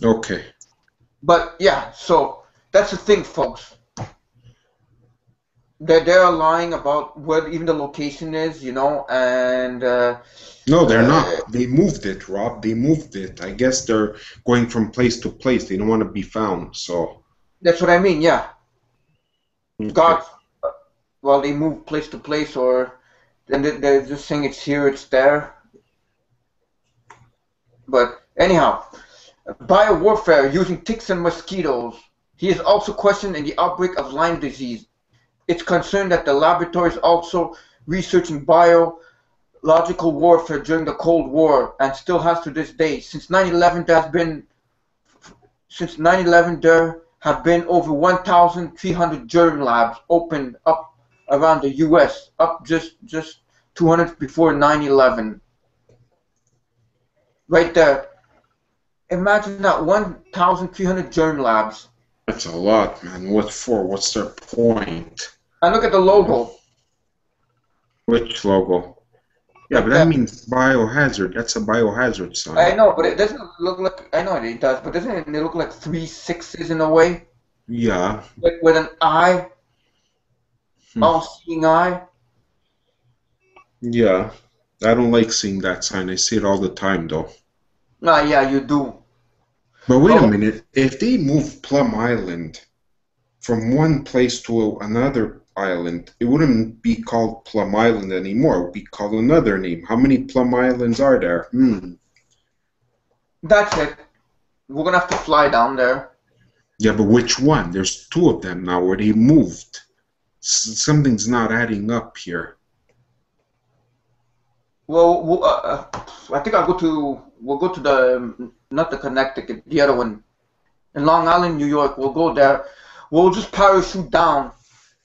Okay. But yeah, so that's the thing, folks. They're lying about what even the location is, you know, and no, they're not. They moved it, Rob. They moved it. I guess they're going from place to place. They don't want to be found, so. That's what I mean. Yeah. Okay. Well, they move place to place, and they're just saying it's here, it's there. But anyhow. Biowarfare using ticks and mosquitoes. He is also questioned in the outbreak of Lyme disease. It's concerned that the laboratory is also researching biological warfare during the Cold War and still has to this day. Since 9/11, there have been over 1,300 germ labs opened up around the U.S. up just 200 before 9/11. Right there. Imagine that 1,300 germ labs. That's a lot, man. What for? What's their point? And look at the logo. Which logo? Yeah, but that means biohazard. That's a biohazard sign. I know, but it doesn't look like... I know it does, but doesn't it look like 3 6s in a way? Yeah. With an eye? All-seeing eye? Yeah. I don't like seeing that sign. I see it all the time, though. Yeah, you do. But wait a minute. If they move Plum Island from one place to another island, it wouldn't be called Plum Island anymore. It would be called another name. How many Plum Islands are there? That's it. We're going to have to fly down there. Yeah, but which one? There's 2 of them now where they moved. Something's not adding up here. Well, I think we'll go to the, not the Connecticut, the other one. In Long Island, New York, we'll go there. We'll just parachute down.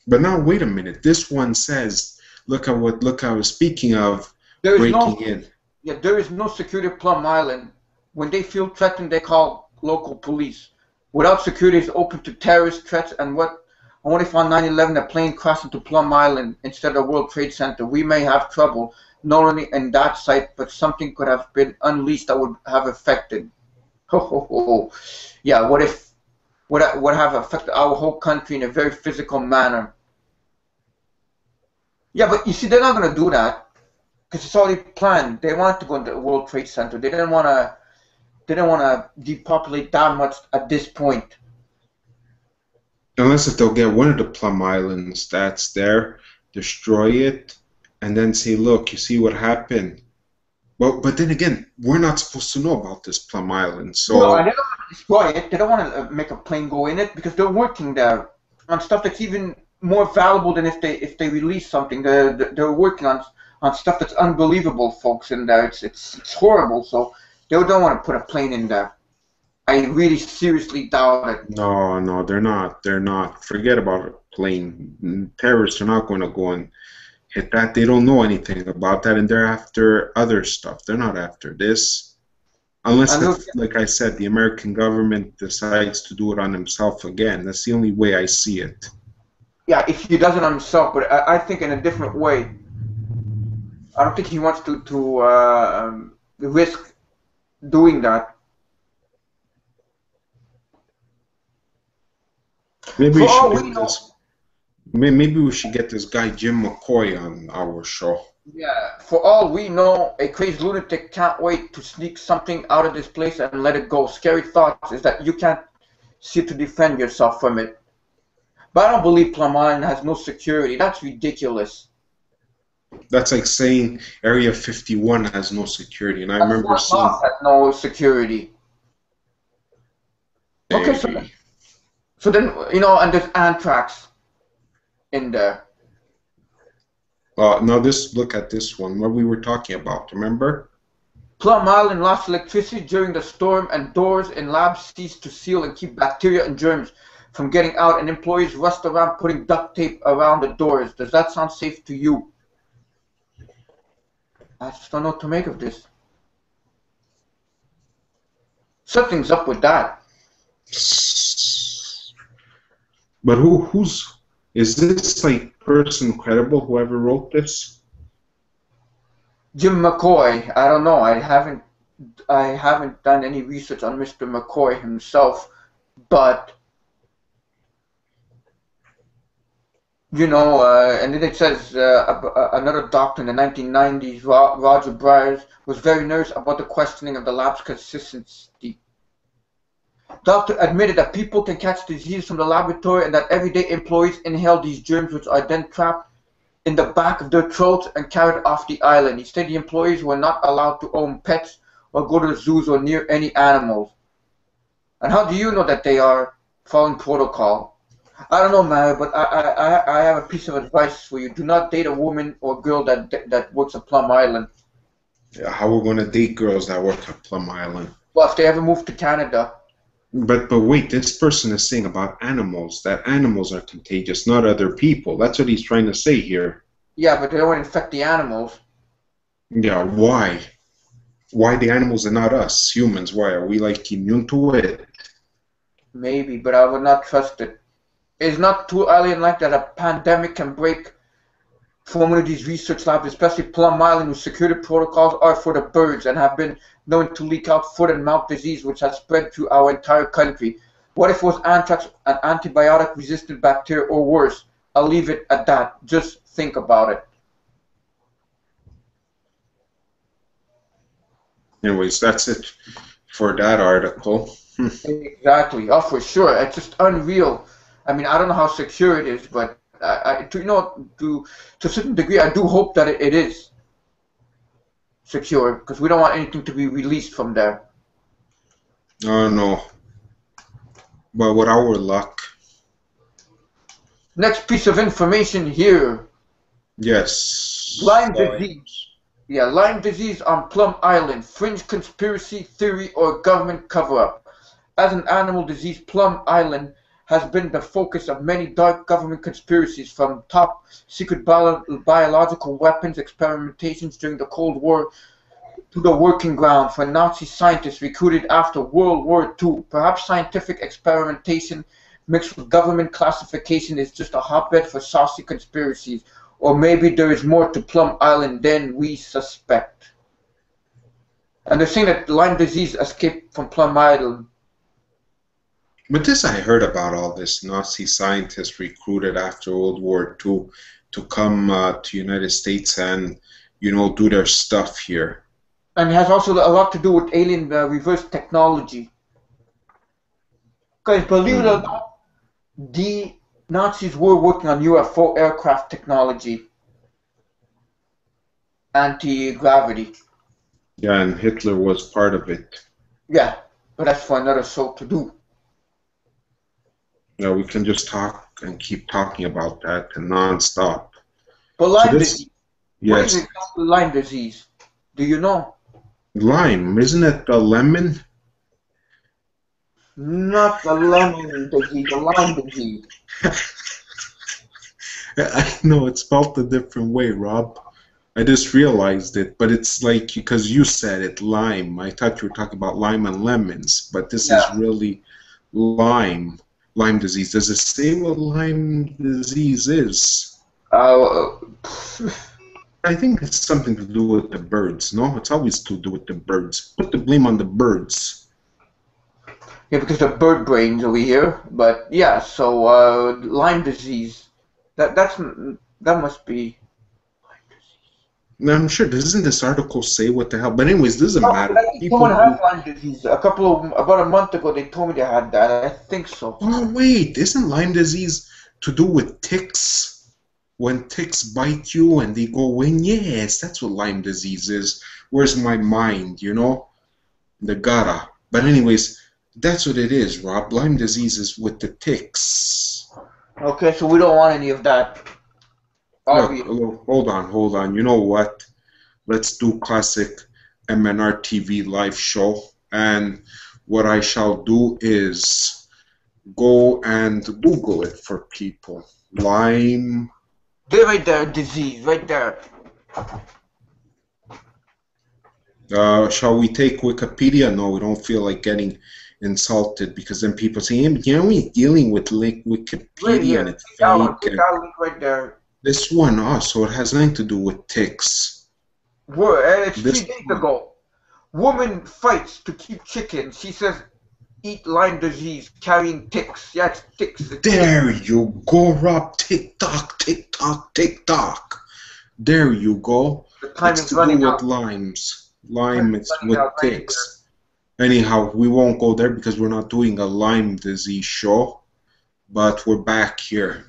But now, wait a minute. This one says, look I was speaking of breaking in. Yeah, there is no security at Plum Island. When they feel threatened, they call local police. Without security, it's open to terrorist threats. And what if on 9/11 a plane crashed into Plum Island instead of World Trade Center? We may have trouble not only in that site, but something could have been unleashed that would have affected. Yeah, what if would have affected our whole country in a very physical manner? Yeah, but you see, they're not going to do that because it's already planned. They wanted to go into the World Trade Center. They didn't want to. They didn't want to depopulate that much at this point. Unless if they'll get one of the Plum Islands that's there, destroy it, and then say, look, you see what happened. Well, but then again, we're not supposed to know about this Plum Island, so... No, and they don't want to destroy it. They don't want to make a plane go in it because they're working there on stuff that's even more valuable than if they release something. They're working on stuff that's unbelievable, folks, in there. It's horrible, so they don't want to put a plane in there. I really seriously doubt it. No, they're not. They're not. Forget about a plane. Terrorists are not going to go and hit that. They don't know anything about that, and they're after other stuff. They're not after this. Unless, like I said, the American government decides to do it on himself again. That's the only way I see it. Yeah, if he does it on himself, but I think in a different way. I don't think he wants to risk doing that. Maybe we should get this guy Jim McCoy on our show. Yeah, for all we know, a crazed lunatic can't wait to sneak something out of this place and let it go. Scary thoughts is that you can't see to defend yourself from it. But I don't believe Plum Island has no security. That's ridiculous. That's like saying Area 51 has no security, and I remember seeing... has no security. Maybe. Okay, so then, you know, and there's anthrax in there. Now look at this one, what we were talking about, remember? Plum Island lost electricity during the storm and doors in labs ceased to seal and keep bacteria and germs from getting out, and employees rushed around putting duct tape around the doors. Does that sound safe to you? I just don't know what to make of this. Something's up with that. But is this like person credible, whoever wrote this? Jim McCoy, I don't know. I haven't done any research on Mr. McCoy himself, but you know, and then it says another doctor in the 1990s, Roger Byers, was very nervous about the questioning of the lab's consistency. Doctor admitted that people can catch disease from the laboratory and that everyday employees inhale these germs, which are then trapped in the back of their throats and carried off the island. He said the employees were not allowed to own pets or go to the zoos or near any animals. And how do you know that they are following protocol? I don't know, Mary, but I have a piece of advice for you. Do not date a woman or girl that works at Plum Island. Yeah, how we're going to date girls that work at Plum Island? Well, if they ever move to Canada. But wait, this person is saying about animals, that animals are contagious, not other people. That's what he's trying to say here. Yeah, but they don't infect the animals. Yeah, why? Why the animals and not us, humans? Why? Are we like immune to it? Maybe, but I would not trust it. It's not too alien-like that a pandemic can break from one of these research labs, especially Plum Island, whose security protocols are for the birds and have been known to leak out foot and mouth disease, which has spread through our entire country. What if it was anthrax, an antibiotic-resistant bacteria, or worse? I'll leave it at that. Just think about it. Anyways, that's it for that article. Exactly. Oh, for sure. It's just unreal. I mean, I don't know how secure it is, but to a certain degree, I do hope that it is secure, because we don't want anything to be released from there. Oh, no. But with our luck. Next piece of information here. Yes. Lyme disease. Yeah, Lyme disease on Plum Island. Fringe conspiracy theory or government cover-up. As an animal disease, Plum Island has been the focus of many dark government conspiracies, from top secret biological weapons experimentations during the Cold War to the working ground for Nazi scientists recruited after World War II. Perhaps scientific experimentation mixed with government classification is just a hotbed for saucy conspiracies. Or maybe there is more to Plum Island than we suspect. And they're saying that Lyme disease escaped from Plum Island. But this, I heard about all this Nazi scientists recruited after World War II to come to United States and, you know, do their stuff here. And it has also a lot to do with alien reverse technology. Guys, believe it or not, the Nazis were working on UFO aircraft technology. Anti-gravity. Yeah, and Hitler was part of it. Yeah, but that's for another show to do. Yeah, we can just talk and keep talking about that and non-stop. But Lyme disease. Yes. What is exactly Lyme disease? Do you know? Lyme, isn't it the lemon? Not the lemon disease, the Lyme disease. I know, it's spelled a different way, Rob. I just realized it, but it's like, because you said it, Lyme. I thought you were talking about lime and lemons, but this is really Lyme disease. Does it say what Lyme disease is? I think it's something to do with the birds, no? It's always to do with the birds. Put the blame on the birds. Yeah, because of bird brains over here. But yeah, so Lyme disease. That must be Lyme disease. Now, I'm sure, doesn't this article say what the hell? But anyways, it doesn't matter. Someone has Lyme disease. About a month ago, they told me they had that. I think so. Oh wait, isn't Lyme disease to do with ticks? When ticks bite you and they go in? Yes, that's what Lyme disease is. Where's my mind, you know? The gutter. But anyways, that's what it is, Rob. Lyme disease is with the ticks. Okay, so we don't want any of that. Look, hold on. You know what? Let's do classic MnRTV Live Show. And what I shall do is go and Google it for people. Lyme. There, right there, disease, right there. Shall we take Wikipedia? No, we don't feel like getting insulted because then people say, you know, we're dealing with Wikipedia and it's fake. That link right there. This one, so it has nothing to do with ticks. It's 3 days ago. Woman fights to keep chicken. She says, eat Lyme disease, carrying ticks. Yeah, it's ticks. There you go, Rob. Tick-tock, tick-tock, tick-tock. There you go. It's to do with limes. Lyme is with ticks. Anyhow, we won't go there because we're not doing a Lyme disease show. But we're back here.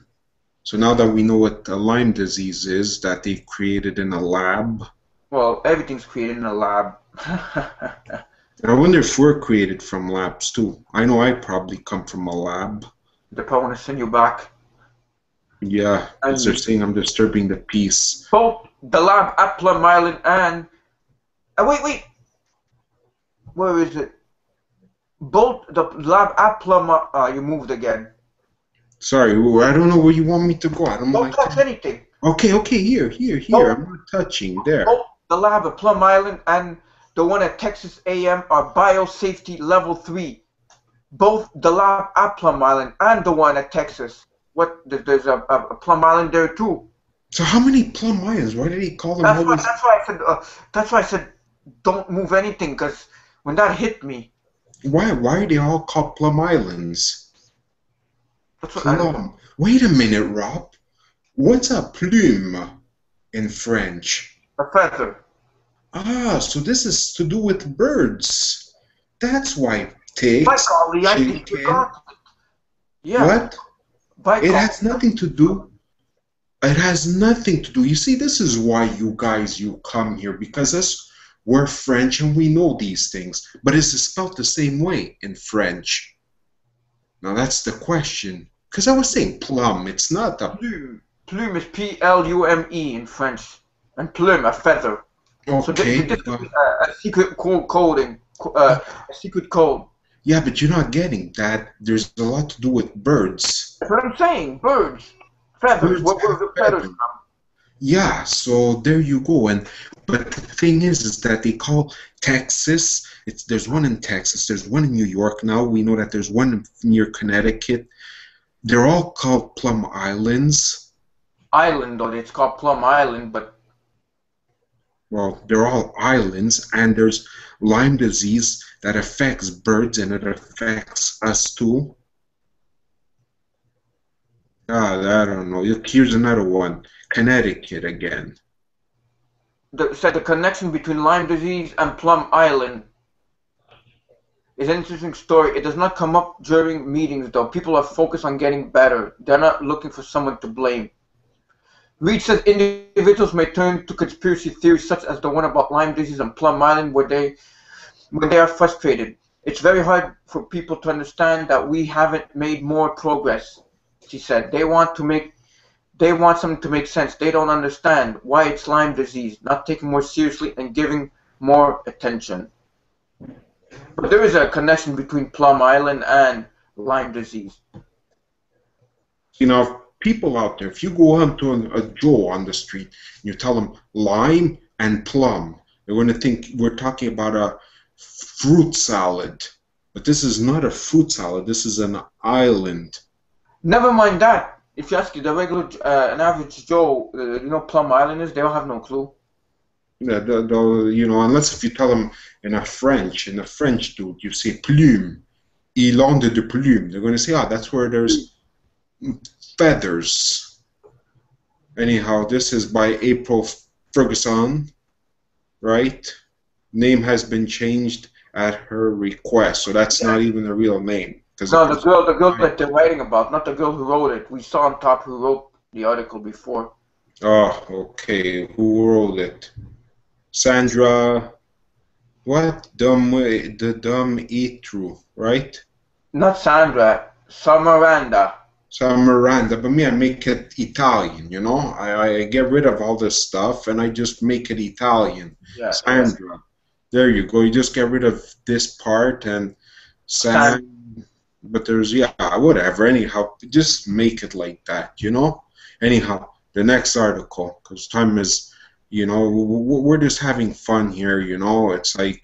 So now that we know what a Lyme disease is, that they created in a lab. Well, everything's created in a lab. I wonder if we're created from labs too. I know I probably come from a lab. They probably want to send you back. Yeah, because they're saying I'm disturbing the peace. Both the lab at Plum Island and... wait. Where is it? Both the lab at Plum... you moved again. Sorry, I don't know where you want me to go. I don't know. Don't touch anything. Okay, here. I'm not touching. There. Both the lab at Plum Island and the one at Texas A&M are biosafety level 3. Both the lab at Plum Island and the one at Texas. There's a Plum Island there too. So how many Plum Islands? Why did he call them? That's why I said don't move anything, because when that hit me. Why are they all called Plum Islands? Plum. Wait a minute, Rob. What's a plume in French? A feather. So this is to do with birds. That's why ticks, By golly, I think you got it. Yeah. What? It has nothing to do. It has nothing to do. You see, this is why you come here, because we're French and we know these things. But is it spelled the same way in French? Now that's the question. Because I was saying plum. It's not a plume. Plume is P-L-U-M-E in French, and plume a feather. Okay. So this is a secret coding. A secret code. Yeah, but you're not getting that. There's a lot to do with birds. That's what I'm saying. Birds. Feathers. Where the feathers from? Yeah, so there you go. And but the thing is that they call Texas. There's one in Texas. There's one in New York now. We know that there's one near Connecticut. They're all called Plum Islands. Island, or it's called Plum Island, but Well, they're all islands, and there's Lyme disease that affects birds and it affects us too. God, I don't know. Here's another one. Connecticut again. said the connection between Lyme disease and Plum Island is an interesting story. It does not come up during meetings, though. People are focused on getting better. They're not looking for someone to blame. Reed says individuals may turn to conspiracy theories such as the one about Lyme disease and Plum Island when they are frustrated. It's very hard for people to understand that we haven't made more progress, she said. They want something to make sense. They don't understand why it's Lyme disease, not taken more seriously and giving more attention. But there is a connection between Plum Island and Lyme disease. You know, people out there, if you go on to a Joe on the street and you tell them lime and plum, they're going to think we're talking about a fruit salad. But this is not a fruit salad. This is an island. Never mind that. If you ask the regular, an average Joe, Plum Island is, they don't have no clue. Yeah, unless if you tell them in a French dude, you say plume, Island de plume. They're going to say, that's where there's feathers. Anyhow, this is by April Ferguson, right? Name has been changed at her request, so that's not even a real name. No, the girl that they're writing about, not the girl who wrote it. We saw on top who wrote the article before. Oh, okay. Who wrote it? Sandra, what? The dumb E-True, right? Not Sandra, Samaranda. Samaranda, but me, I make it Italian, you know? I get rid of all this stuff and I just make it Italian. Yeah, Sandra. There you go. You just get rid of this part and but there's, whatever. Anyhow, just make it like that, you know? Anyhow, the next article, because time is, we're just having fun here, you know? It's like,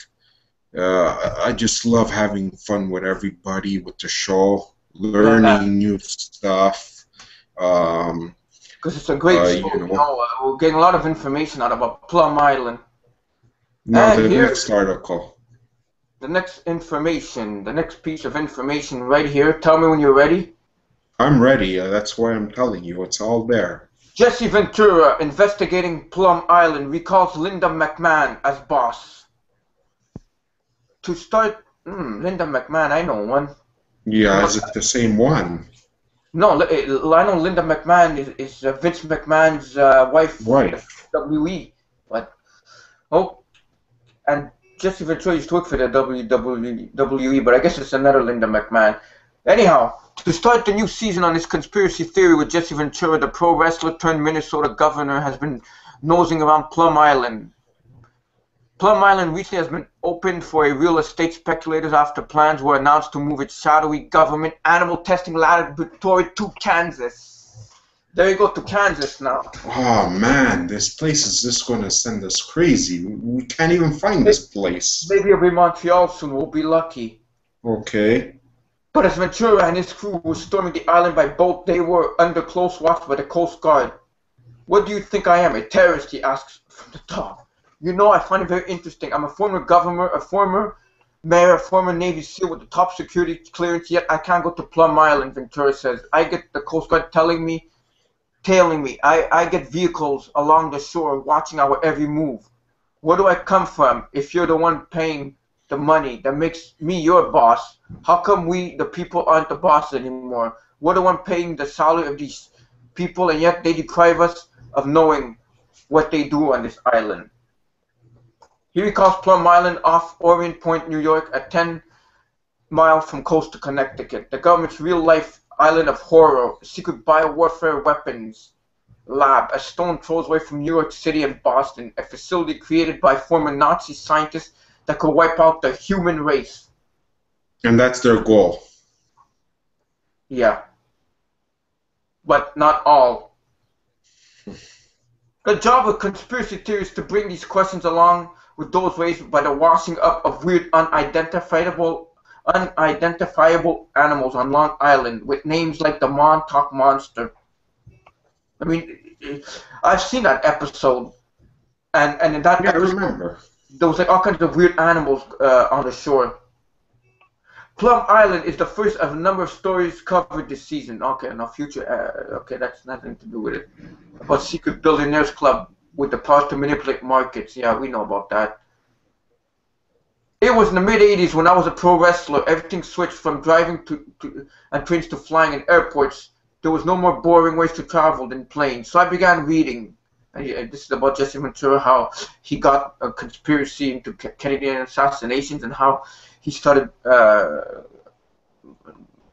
I just love having fun with everybody, with the show, learning new stuff. Because it's a great show, we're getting a lot of information out about Plum Island. Now the next article. The next piece of information right here. Tell me when you're ready. I'm ready. That's why I'm telling you. It's all there. Jesse Ventura, investigating Plum Island, recalls Linda McMahon as boss. To start, Linda McMahon, I know one. Yeah, is it the same one? No, I know Linda McMahon is Vince McMahon's wife. Right. WWE. But, and Jesse Ventura used to work for the WWE, but I guess it's another Linda McMahon. Anyhow, to start the new season on this conspiracy theory with Jesse Ventura, the pro wrestler turned Minnesota governor has been nosing around Plum Island. Plum Island recently has been opened for a real estate speculators after plans were announced to move its shadowy government animal testing laboratory to Kansas. There you go, to Kansas now. Oh man, this place is just going to send us crazy. We can't even find this place. Maybe it'll be Montreal soon, we'll be lucky. Okay. But as Ventura and his crew were storming the island by boat, they were under close watch by the Coast Guard. What do you think I am, a terrorist, he asks from the top. I find it very interesting. I'm a former governor, a former mayor, a former Navy SEAL with the top security clearance, yet I can't go to Plum Island, Ventura says. I get the Coast Guard tailing me. I get vehicles along the shore watching our every move. Where do I come from if you're the one paying the money that makes me your boss? How come we, the people, aren't the boss anymore? We're the one paying the salary of these people, and yet they deprive us of knowing what they do on this island. He recalls Plum Island off Orient Point, New York, a 10-mile from coast to Connecticut. The government's real-life island of horror, a secret biowarfare weapons lab, a stone throws away from New York City and Boston, a facility created by former Nazi scientists that could wipe out the human race. And that's their goal. Yeah. But not all. The job of conspiracy theorists to bring these questions along with those raised by the washing up of weird unidentifiable animals on Long Island with names like the Montauk Monster. I mean, I've seen that episode, and in that episode, I remember. There was like all kinds of weird animals on the shore. Plum Island is the first of a number of stories covered this season. Okay, now future. Okay, that's nothing to do with it. About secret billionaires club with the power to manipulate markets. Yeah, we know about that. It was in the mid-'80s when I was a pro wrestler. Everything switched from driving and trains to flying in airports. There was no more boring ways to travel than planes. So I began reading. And this is about Jesse Ventura, how he got a conspiracy into Kennedy assassinations and how he started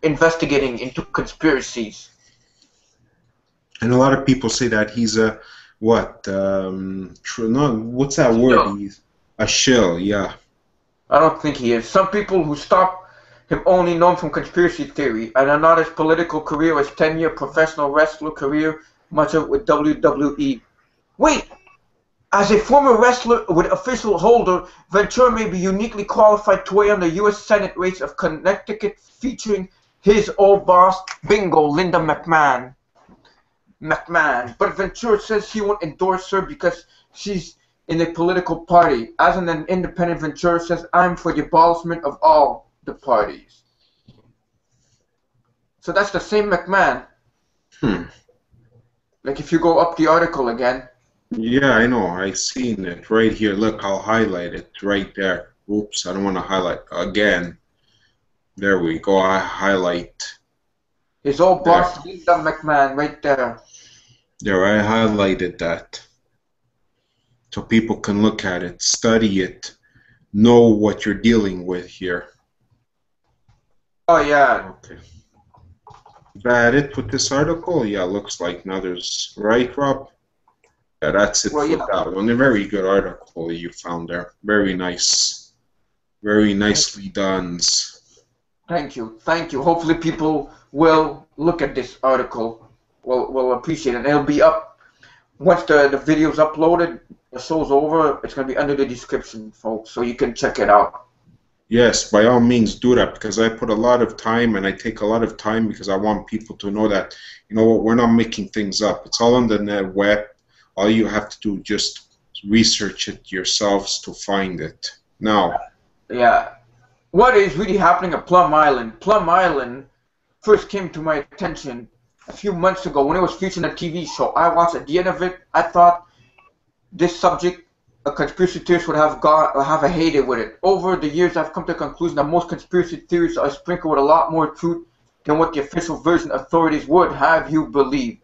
investigating into conspiracies. And a lot of people say that he's a what? What's that word? He's a shill. Yeah. I don't think he is. Some people who stop him only know him from conspiracy theory, and are not his political career, his 10-year professional wrestler career, much of it with WWE. Wait! As a former wrestler with official holder, Ventura may be uniquely qualified to weigh on the U.S. Senate race of Connecticut featuring his old boss, bingo, Linda McMahon. But Ventura says he won't endorse her because she's in a political party. As an independent, Ventura says, I'm for the abolishment of all the parties. So that's the same McMahon. Like if you go up the article again. Yeah, I know. I seen it right here. Look, I'll highlight it right there. Oops, I don't want to highlight again. There we go. I highlight. His old boss, Linda McMahon, right there. There, I highlighted that. So people can look at it, study it, know what you're dealing with here. Oh, yeah. Okay. Is that it with this article? Yeah, looks like now there's... Right, Rob? Yeah, that's it for that one. A very good article you found there. Very nice. Very nicely done. Thank you. Thank you. Hopefully people will look at this article. Will appreciate it. It'll be up once the video's uploaded. The show's over. It's going to be under the description, folks, so you can check it out. Yes, by all means do that, because I put a lot of time and I take a lot of time because I want people to know that, you know what, we're not making things up. It's all on the web. All you have to do is just research it yourselves to find it. Now. Yeah. What is really happening at Plum Island? Plum Island first came to my attention a few months ago when it was featured in a TV show. I watched at the end of it. I thought this subject, a conspiracy theorist would have a heyday with it. Over the years, I've come to the conclusion that most conspiracy theories are sprinkled with a lot more truth than what the official version authorities would have you believe.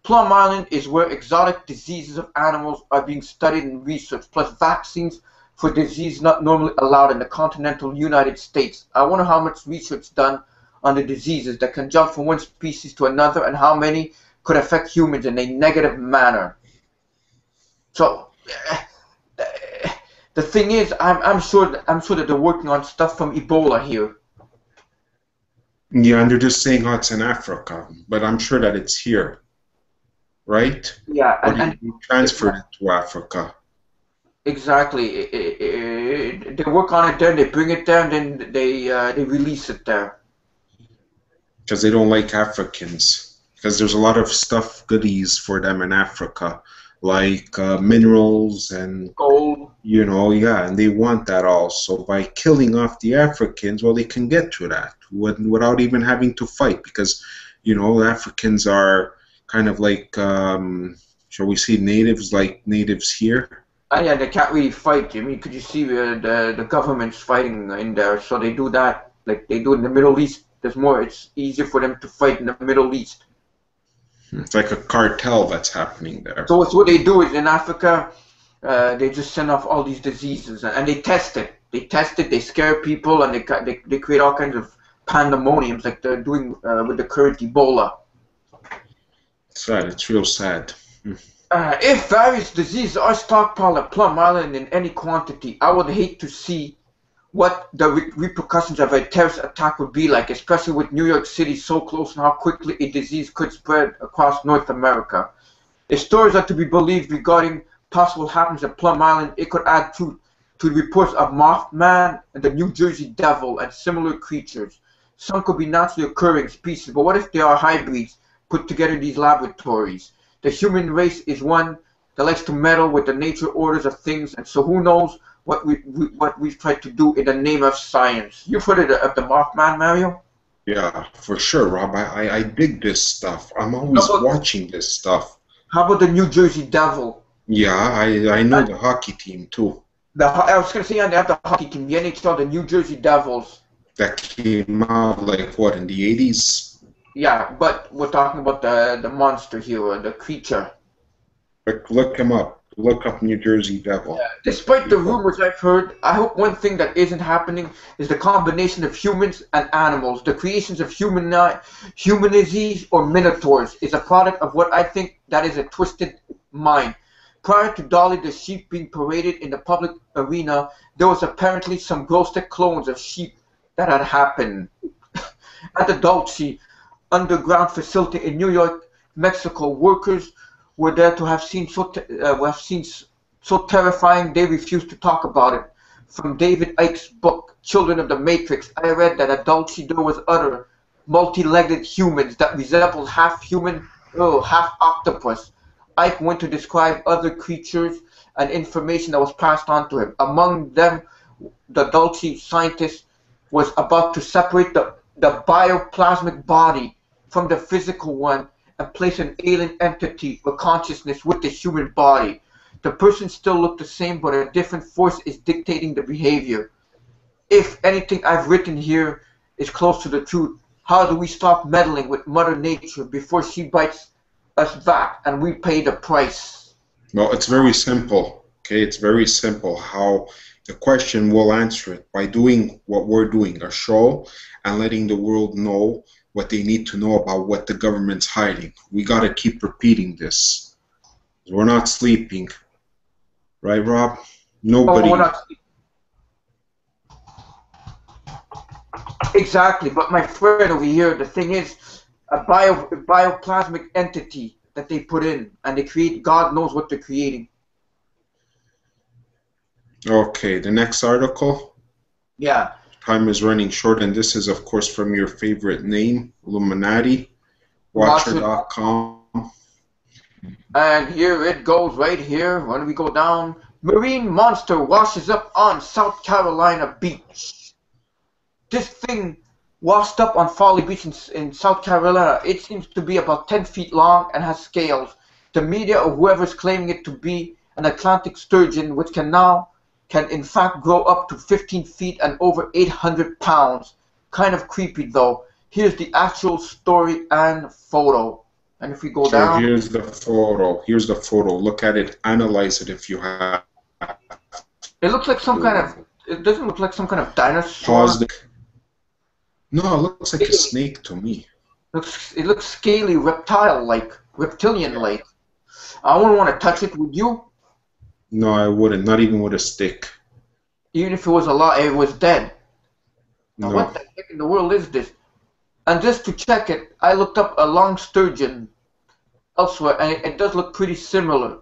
Plum Island is where exotic diseases of animals are being studied and researched, plus vaccines for diseases not normally allowed in the continental United States. I wonder how much research done on the diseases that can jump from one species to another and how many could affect humans in a negative manner. So, the thing is, I'm sure that they're working on stuff from Ebola here. Yeah, and they're just saying, oh, it's in Africa, but I'm sure that it's here, right? Yeah, and you transferred it to Africa. Exactly. They work on it there, they bring it there, and then they release it there. Because they don't like Africans. Because there's a lot of stuff, goodies for them in Africa, like minerals and gold. You know, yeah, and they want that also. By killing off the Africans, well, they can get to that without even having to fight. Because, you know, Africans are kind of like, shall we say, natives, like natives here. Yeah, they can't really fight. I mean, could you see the government's fighting in there? So they do that, like they do in the Middle East. It's easier for them to fight in the Middle East. It's like a cartel that's happening there. So it's what they do is in Africa, they just send off all these diseases and they test it. They scare people, and they create all kinds of pandemoniums like they're doing with the current Ebola. Sad. It's real sad. If various diseases are stockpiled at Plum Island in any quantity, I would hate to see what the repercussions of a terrorist attack would be like, especially with New York City so close and how quickly a disease could spread across North America. If stories are to be believed regarding possible happenings at Plum Island, it could add truth to the reports of Mothman and the New Jersey Devil and similar creatures. Some could be naturally occurring species, but what if they are hybrids put together in these laboratories? The human race is one that likes to meddle with the nature orders of things, and so who knows what we've tried to do in the name of science. You've heard of the Mothman, Mario? Yeah, for sure, Rob. I dig this stuff. I'm always watching this stuff. How about the New Jersey Devil? Yeah, I know the hockey team too. I was going to say, they have the hockey team, the NHL, the New Jersey Devils. That came out like what, in the 80s? Yeah, but we're talking about the monster here, the creature. Look him up. Look up New Jersey Devil. Yeah. Despite the rumors I've heard, I hope one thing that isn't happening is the combination of humans and animals. The creations of humanities or minotaurs is a product of what I think that is a twisted mind. Prior to Dolly the sheep being paraded in the public arena, there was apparently some grotesque clones of sheep that had happened. At the Dulce underground facility in New York, Mexico, workers were there to have seen so terrifying they refused to talk about it. From David Icke's book, Children of the Matrix, I read that at Dulce there was other multi-legged humans that resembled half human, half octopus. Ike went to describe other creatures and information that was passed on to him. Among them, the Dulce scientist was about to separate the bioplasmic body from the physical one and place an alien entity or consciousness with the human body. The person still looked the same, but a different force is dictating the behavior. If anything I've written here is close to the truth, how do we stop meddling with Mother Nature before she bites us back and we pay the price? Well, it's very simple. Okay, it's very simple. How the question, will answer it by doing what we're doing, a show, and letting the world know what they need to know about what the government's hiding. We got to keep repeating this. We're not sleeping. Right, Rob? Nobody. Oh, we're not sleeping. Exactly, but my friend over here, the thing is, a bioplasmic entity that they put in, and they create, God knows what they're creating. Okay, the next article. Yeah. Time is running short, and this is, of course, from your favorite name, Illuminati, Watcher.com. And here it goes right here. When we go down, marine monster washes up on South Carolina beach. This thing washed up on Folly Beach in South Carolina. It seems to be about 10 feet long and has scales. The media or whoever's claiming it to be an Atlantic sturgeon, which can in fact grow up to 15 feet and over 800 pounds. Kind of creepy though. Here's the actual story and photo. And if we go down... here's the photo. Here's the photo. Look at it. Analyze it if you have. It looks like some kind of... It doesn't look like some kind of dinosaur. Pause the... No, it looks like a snake to me. It looks scaly, reptile-like, reptilian-like. I wouldn't want to touch it, would you? No, I wouldn't. Not even with a stick. Even if it was alive, it was dead. Now, No. what the heck in the world is this? And just to check it, I looked up a long sturgeon elsewhere, and it does look pretty similar.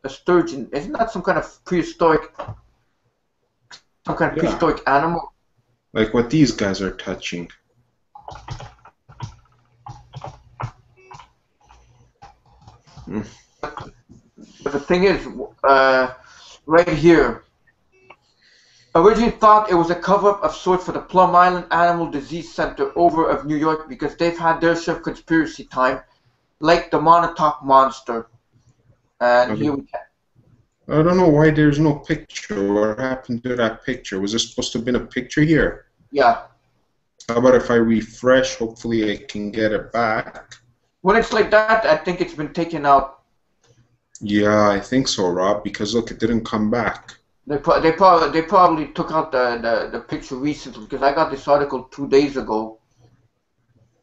A sturgeon. Isn't that some kind of prehistoric animal? Like what these guys are touching. But the thing is, right here, originally thought it was a cover-up of sorts for the Plum Island Animal Disease Center over of New York because they've had their share of conspiracy time, like the Montauk monster. And here we go. I don't know why there's no picture. What happened to that picture? Was there supposed to have been a picture here? Yeah. How about if I refresh? Hopefully I can get it back. When it's like that, I think it's been taken out. Yeah, I think so, Rob, because look, it didn't come back. They probably took out the picture recently because I got this article 2 days ago,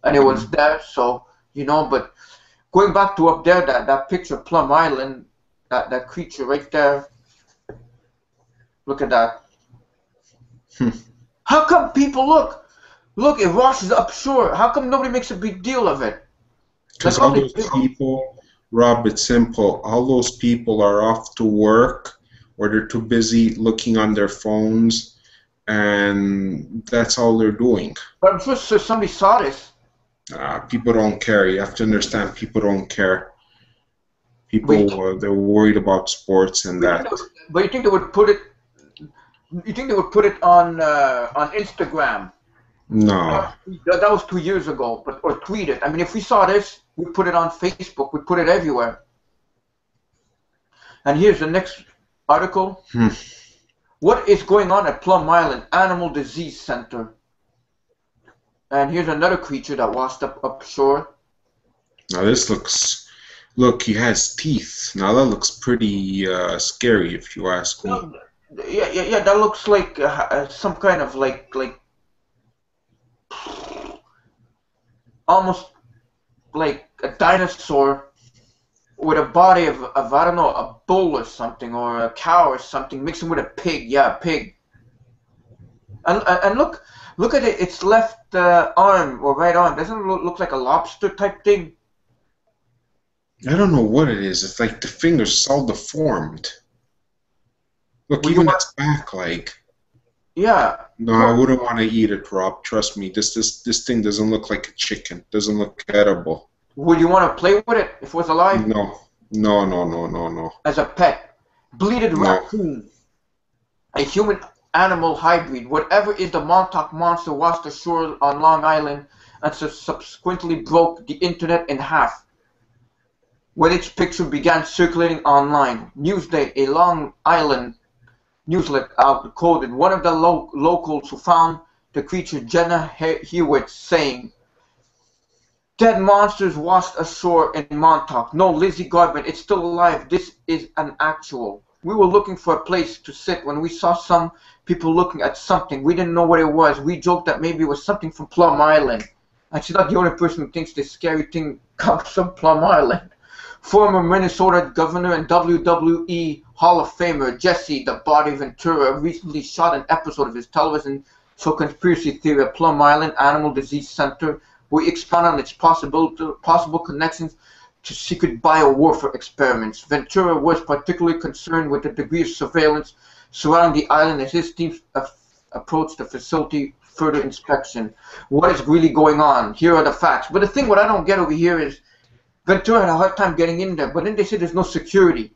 and it was there. So you know, but going back to up there, that picture, Plum Island, that creature right there. Look at that. How come people look? It washes up shore. How come nobody makes a big deal of it? Because all those people Rob, it's simple. All those people are off to work or they're too busy looking on their phones, and that's all they're doing. But I'm sure somebody saw this. People don't care. You have to understand, people don't care. But People, they're worried about sports and that. But you think they would put it? You think they would put it on Instagram? No. That was 2 years ago, but or tweet it. I mean, if we saw this, we'd put it on Facebook. We'd put it everywhere. And here's the next article. What is going on at Plum Island Animal Disease Center? And here's another creature that washed up upshore. Now this looks, look, he has teeth. Now that looks pretty scary, if you ask me. Yeah. That looks like some kind of like almost like a dinosaur with a body of I don't know, a bull or something, or a cow or something, mixing with a pig. Yeah, a pig. And look at it. Its left arm or right arm doesn't it look like a lobster type thing? I don't know what it is. It's like the fingers all deformed. Look, well, even its back leg. Yeah. No, I wouldn't want to eat it, Rob. Trust me. This thing doesn't look like a chicken. Doesn't look edible. Would you want to play with it if it was alive? No. As a pet. Bleated raccoon. A human-animal hybrid. Whatever is the Montauk monster washed ashore on Long Island and subsequently broke the internet in half when its picture began circulating online. Newsday, a Long Island newslet quoted one of the locals who found the creature, Jenna Hewitt, saying, "Dead monsters washed ashore in Montauk. No, Lizzie Garvin, it's still alive. This is an actual. We were looking for a place to sit when we saw some people looking at something. We didn't know what it was. We joked that maybe it was something from Plum Island." And she's not the only person who thinks this scary thing comes from Plum Island. Former Minnesota Governor and WWE Hall of Famer Jesse "The Body" Ventura recently shot an episode of his television show Conspiracy Theory at Plum Island Animal Disease Center, where he expounded on its possible connections to secret biowarfare experiments. Ventura was particularly concerned with the degree of surveillance surrounding the island as his team approached the facility for further inspection. What is really going on? Here are the facts. But the thing what I don't get over here is Ventura had a hard time getting in there, but then they said there's no security.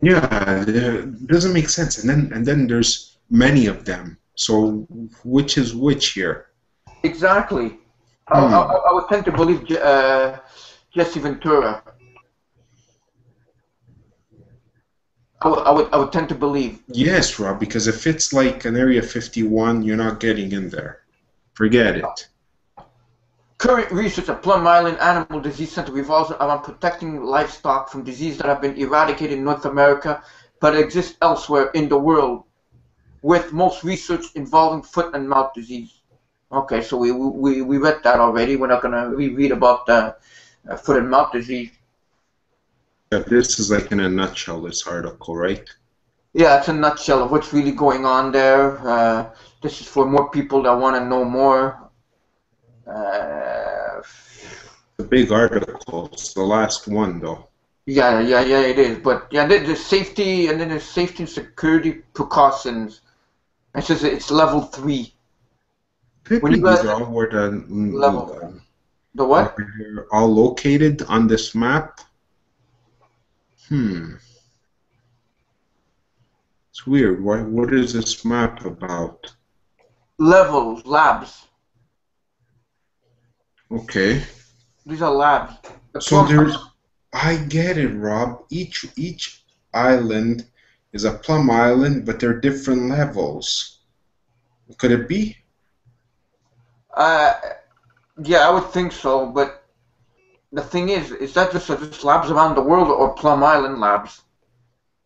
Yeah, it doesn't make sense. And then there's many of them. So which is which here? Exactly. I would tend to believe Jesse Ventura. I would tend to believe. Yes, Rob, because if it's like an Area 51, you're not getting in there. Forget it. Current research at Plum Island Animal Disease Center revolves around protecting livestock from diseases that have been eradicated in North America but exist elsewhere in the world, with most research involving foot and mouth disease. Okay, so we read that already. We're not going to reread about the foot and mouth disease. Yeah, this is like in a nutshell, this article, right? Yeah, it's a nutshell of what's really going on there. This is for more people that want to know more. The big article. It's the last one, though. Yeah, it is. But yeah, there's safety, and then there's safety and security precautions. It says it's level 3. When you guys are all where the what? They're all located on this map. It's weird. What is this map about? Levels, labs. Okay. These are labs. So there's. I get it, Rob. Each island is a Plum Island, but they're different levels. Could it be? Yeah, I would think so. But the thing is that just labs around the world or Plum Island labs?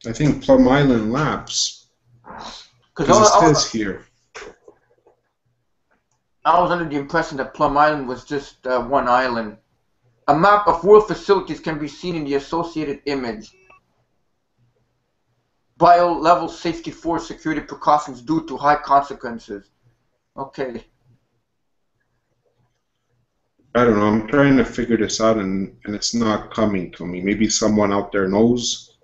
I think Plum Island labs. Because it says here. I was under the impression that Plum Island was just one island. A map of world facilities can be seen in the associated image. Bio-level safety force security precautions due to high consequences. Okay. I don't know. I'm trying to figure this out, and it's not coming to me. Maybe someone out there knows.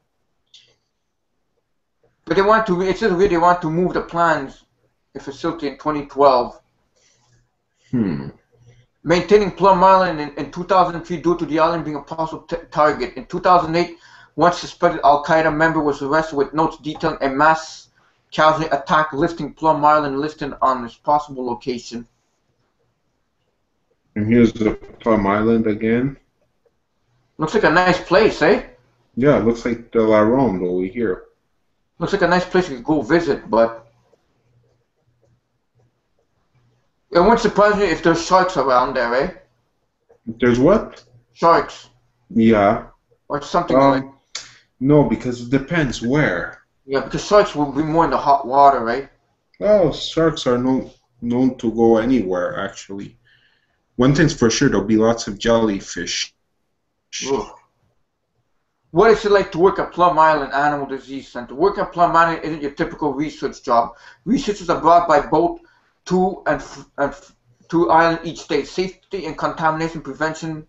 But they want to. It says they want to move the plans, the facility in 2012. Maintaining Plum Island in 2003 due to the island being a possible target. In 2008, one suspected Al-Qaeda member was arrested with notes detailing a mass casualty attack, listing Plum Island listed on its possible location. And here's the Plum Island again. Looks like a nice place, eh? Yeah, it looks like the La Ronde over here. Looks like a nice place you could go visit, but it wouldn't surprise me if there's sharks around there, eh? There's what? Sharks. Yeah. Or something like. No, because it depends where. Yeah, because sharks will be more in the hot water, right? Well, sharks are known to go anywhere, actually. One thing's for sure, there'll be lots of jellyfish. Ugh. What is it like to work at Plum Island Animal Disease Center? Work at Plum Island isn't your typical research job. Researchers are brought by boat to island each day. Safety and contamination prevention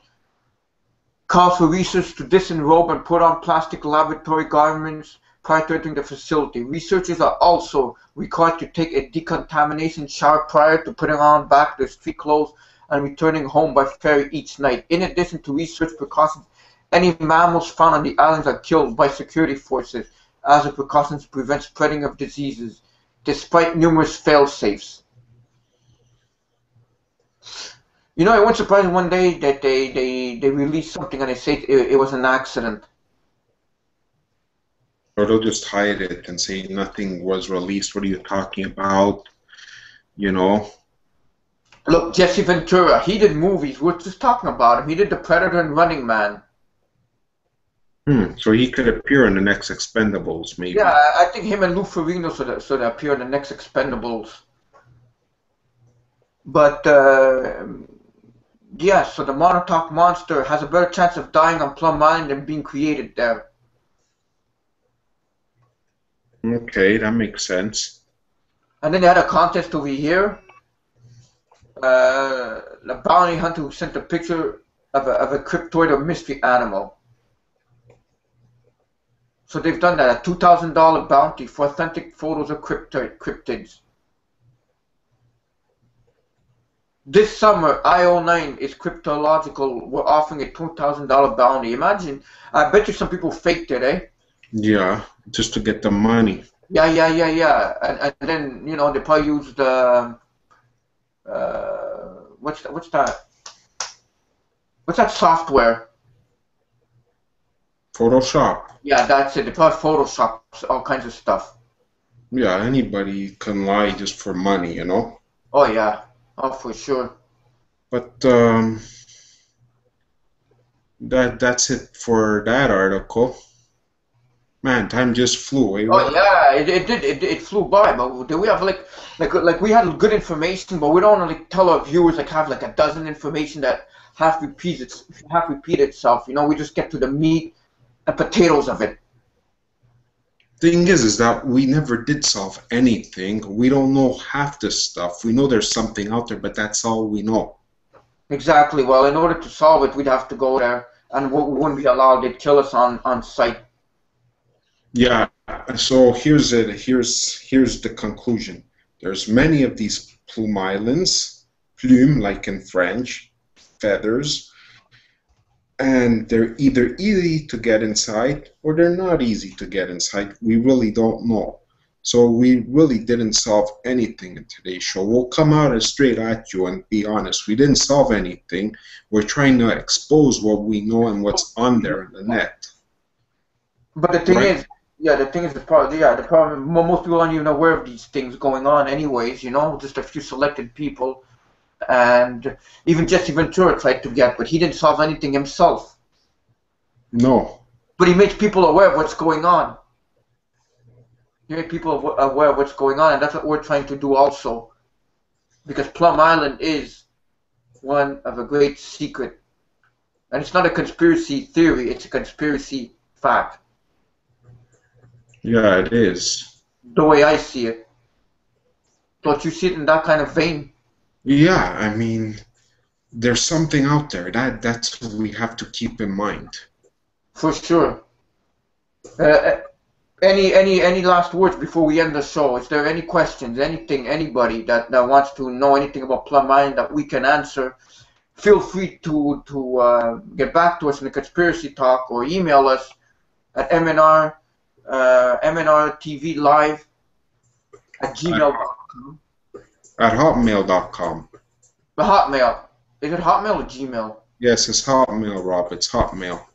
calls for researchers to disrobe and put on plastic laboratory garments prior to entering the facility. Researchers are also required to take a decontamination shower prior to putting on back their street clothes and returning home by ferry each night. In addition to research precautions, any mammals found on the islands are killed by security forces as a precaution to prevent spreading of diseases, despite numerous fail-safes. You know, it won't surprise me one day that they release something and they say it was an accident. Or they'll just hide it and say nothing was released. What are you talking about? You know? Look, Jesse Ventura, he did movies. We're just talking about him. He did The Predator and Running Man. So he could appear in the next Expendables, maybe. Yeah, I think him and Lou Ferrigno should appear in the next Expendables. But, yeah, so the Montauk monster has a better chance of dying on Plum Island than being created there. Okay, that makes sense. And then they had a contest over here. The bounty hunter who sent a picture of a cryptoid or mystery animal. So they've done that, a $2,000 bounty for authentic photos of cryptids. This summer, IO9 is cryptological. We're offering a $2,000 bounty. Imagine, I bet you some people faked it, eh? Yeah, just to get the money. Yeah. And then, you know, they probably used what's that? What's that software? Photoshop. Yeah, that's it. They probably Photoshop all kinds of stuff. Yeah, anybody can lie just for money, you know? Oh, yeah. Oh, for sure. But that's it for that article. Man, time just flew. Eh? Oh yeah, it flew by. But do we have like we had good information, but we don't want to like tell our viewers like have like a dozen information that half repeat itself. You know, we just get to the meat and potatoes of it. Thing is that we never did solve anything. We don't know half the stuff. We know there's something out there, but that's all we know. Exactly. Well, in order to solve it, we'd have to go there, and we wouldn't be allowed. They'd kill us on sight. Yeah. So here's the conclusion. There's many of these plume islands, plume like in French, feathers. And they're either easy to get inside or they're not easy to get inside. We really don't know. So we really didn't solve anything in today's show. We'll come out and straight at you and be honest. We didn't solve anything. We're trying to expose what we know and what's on there in the net. But the thing is, the problem, most people aren't even aware of these things going on anyways, you know, just a few selected people. And even Jesse Ventura tried to get, but he didn't solve anything himself. No. But he makes people aware of what's going on. He makes people aware of what's going on, and that's what we're trying to do also. Because Plum Island is one of a great secret. And it's not a conspiracy theory, it's a conspiracy fact. Yeah, it is. The way I see it. Don't you see it in that kind of vein? Yeah, I mean, there's something out there. That's what we have to keep in mind. For sure. Any last words before we end the show? Is there any questions, anything, anybody that wants to know anything about Plum Island that we can answer? Feel free to get back to us in the Conspiracy Talk or email us at MnRTV Live at gmail.com. At hotmail.com. The Hotmail. Is it Hotmail or Gmail? Yes, it's Hotmail, Rob. It's Hotmail.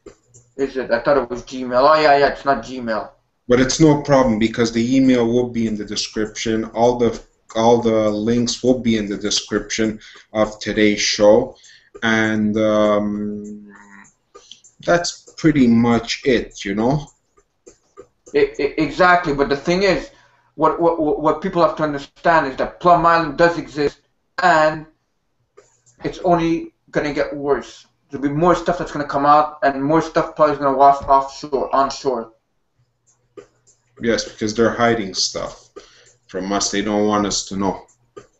Is it? I thought it was Gmail. Oh, yeah, it's not Gmail. But it's no problem because the email will be in the description. All the links will be in the description of today's show, and that's pretty much it, you know. Exactly, but the thing is, what people have to understand is that Plum Island does exist, and it's only gonna get worse. There'll be more stuff that's gonna come out, and more stuff probably is gonna wash onshore. Yes, because they're hiding stuff from us. They don't want us to know.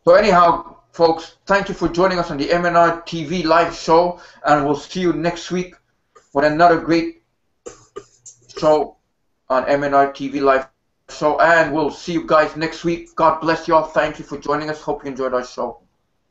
So anyhow, folks, thank you for joining us on the MnRTV Live Show, and we'll see you next week with another great show on MnRTV Live Show, and we'll see you guys next week. God bless you all. Thank you for joining us. Hope you enjoyed our show.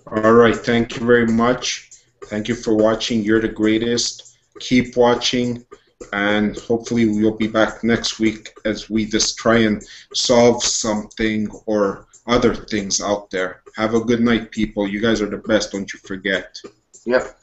All right, thank you very much. Thank you for watching. You're the greatest. Keep watching. And hopefully we'll be back next week as we just try and solve something or other things out there. Have a good night, people. You guys are the best, don't you forget. Yep.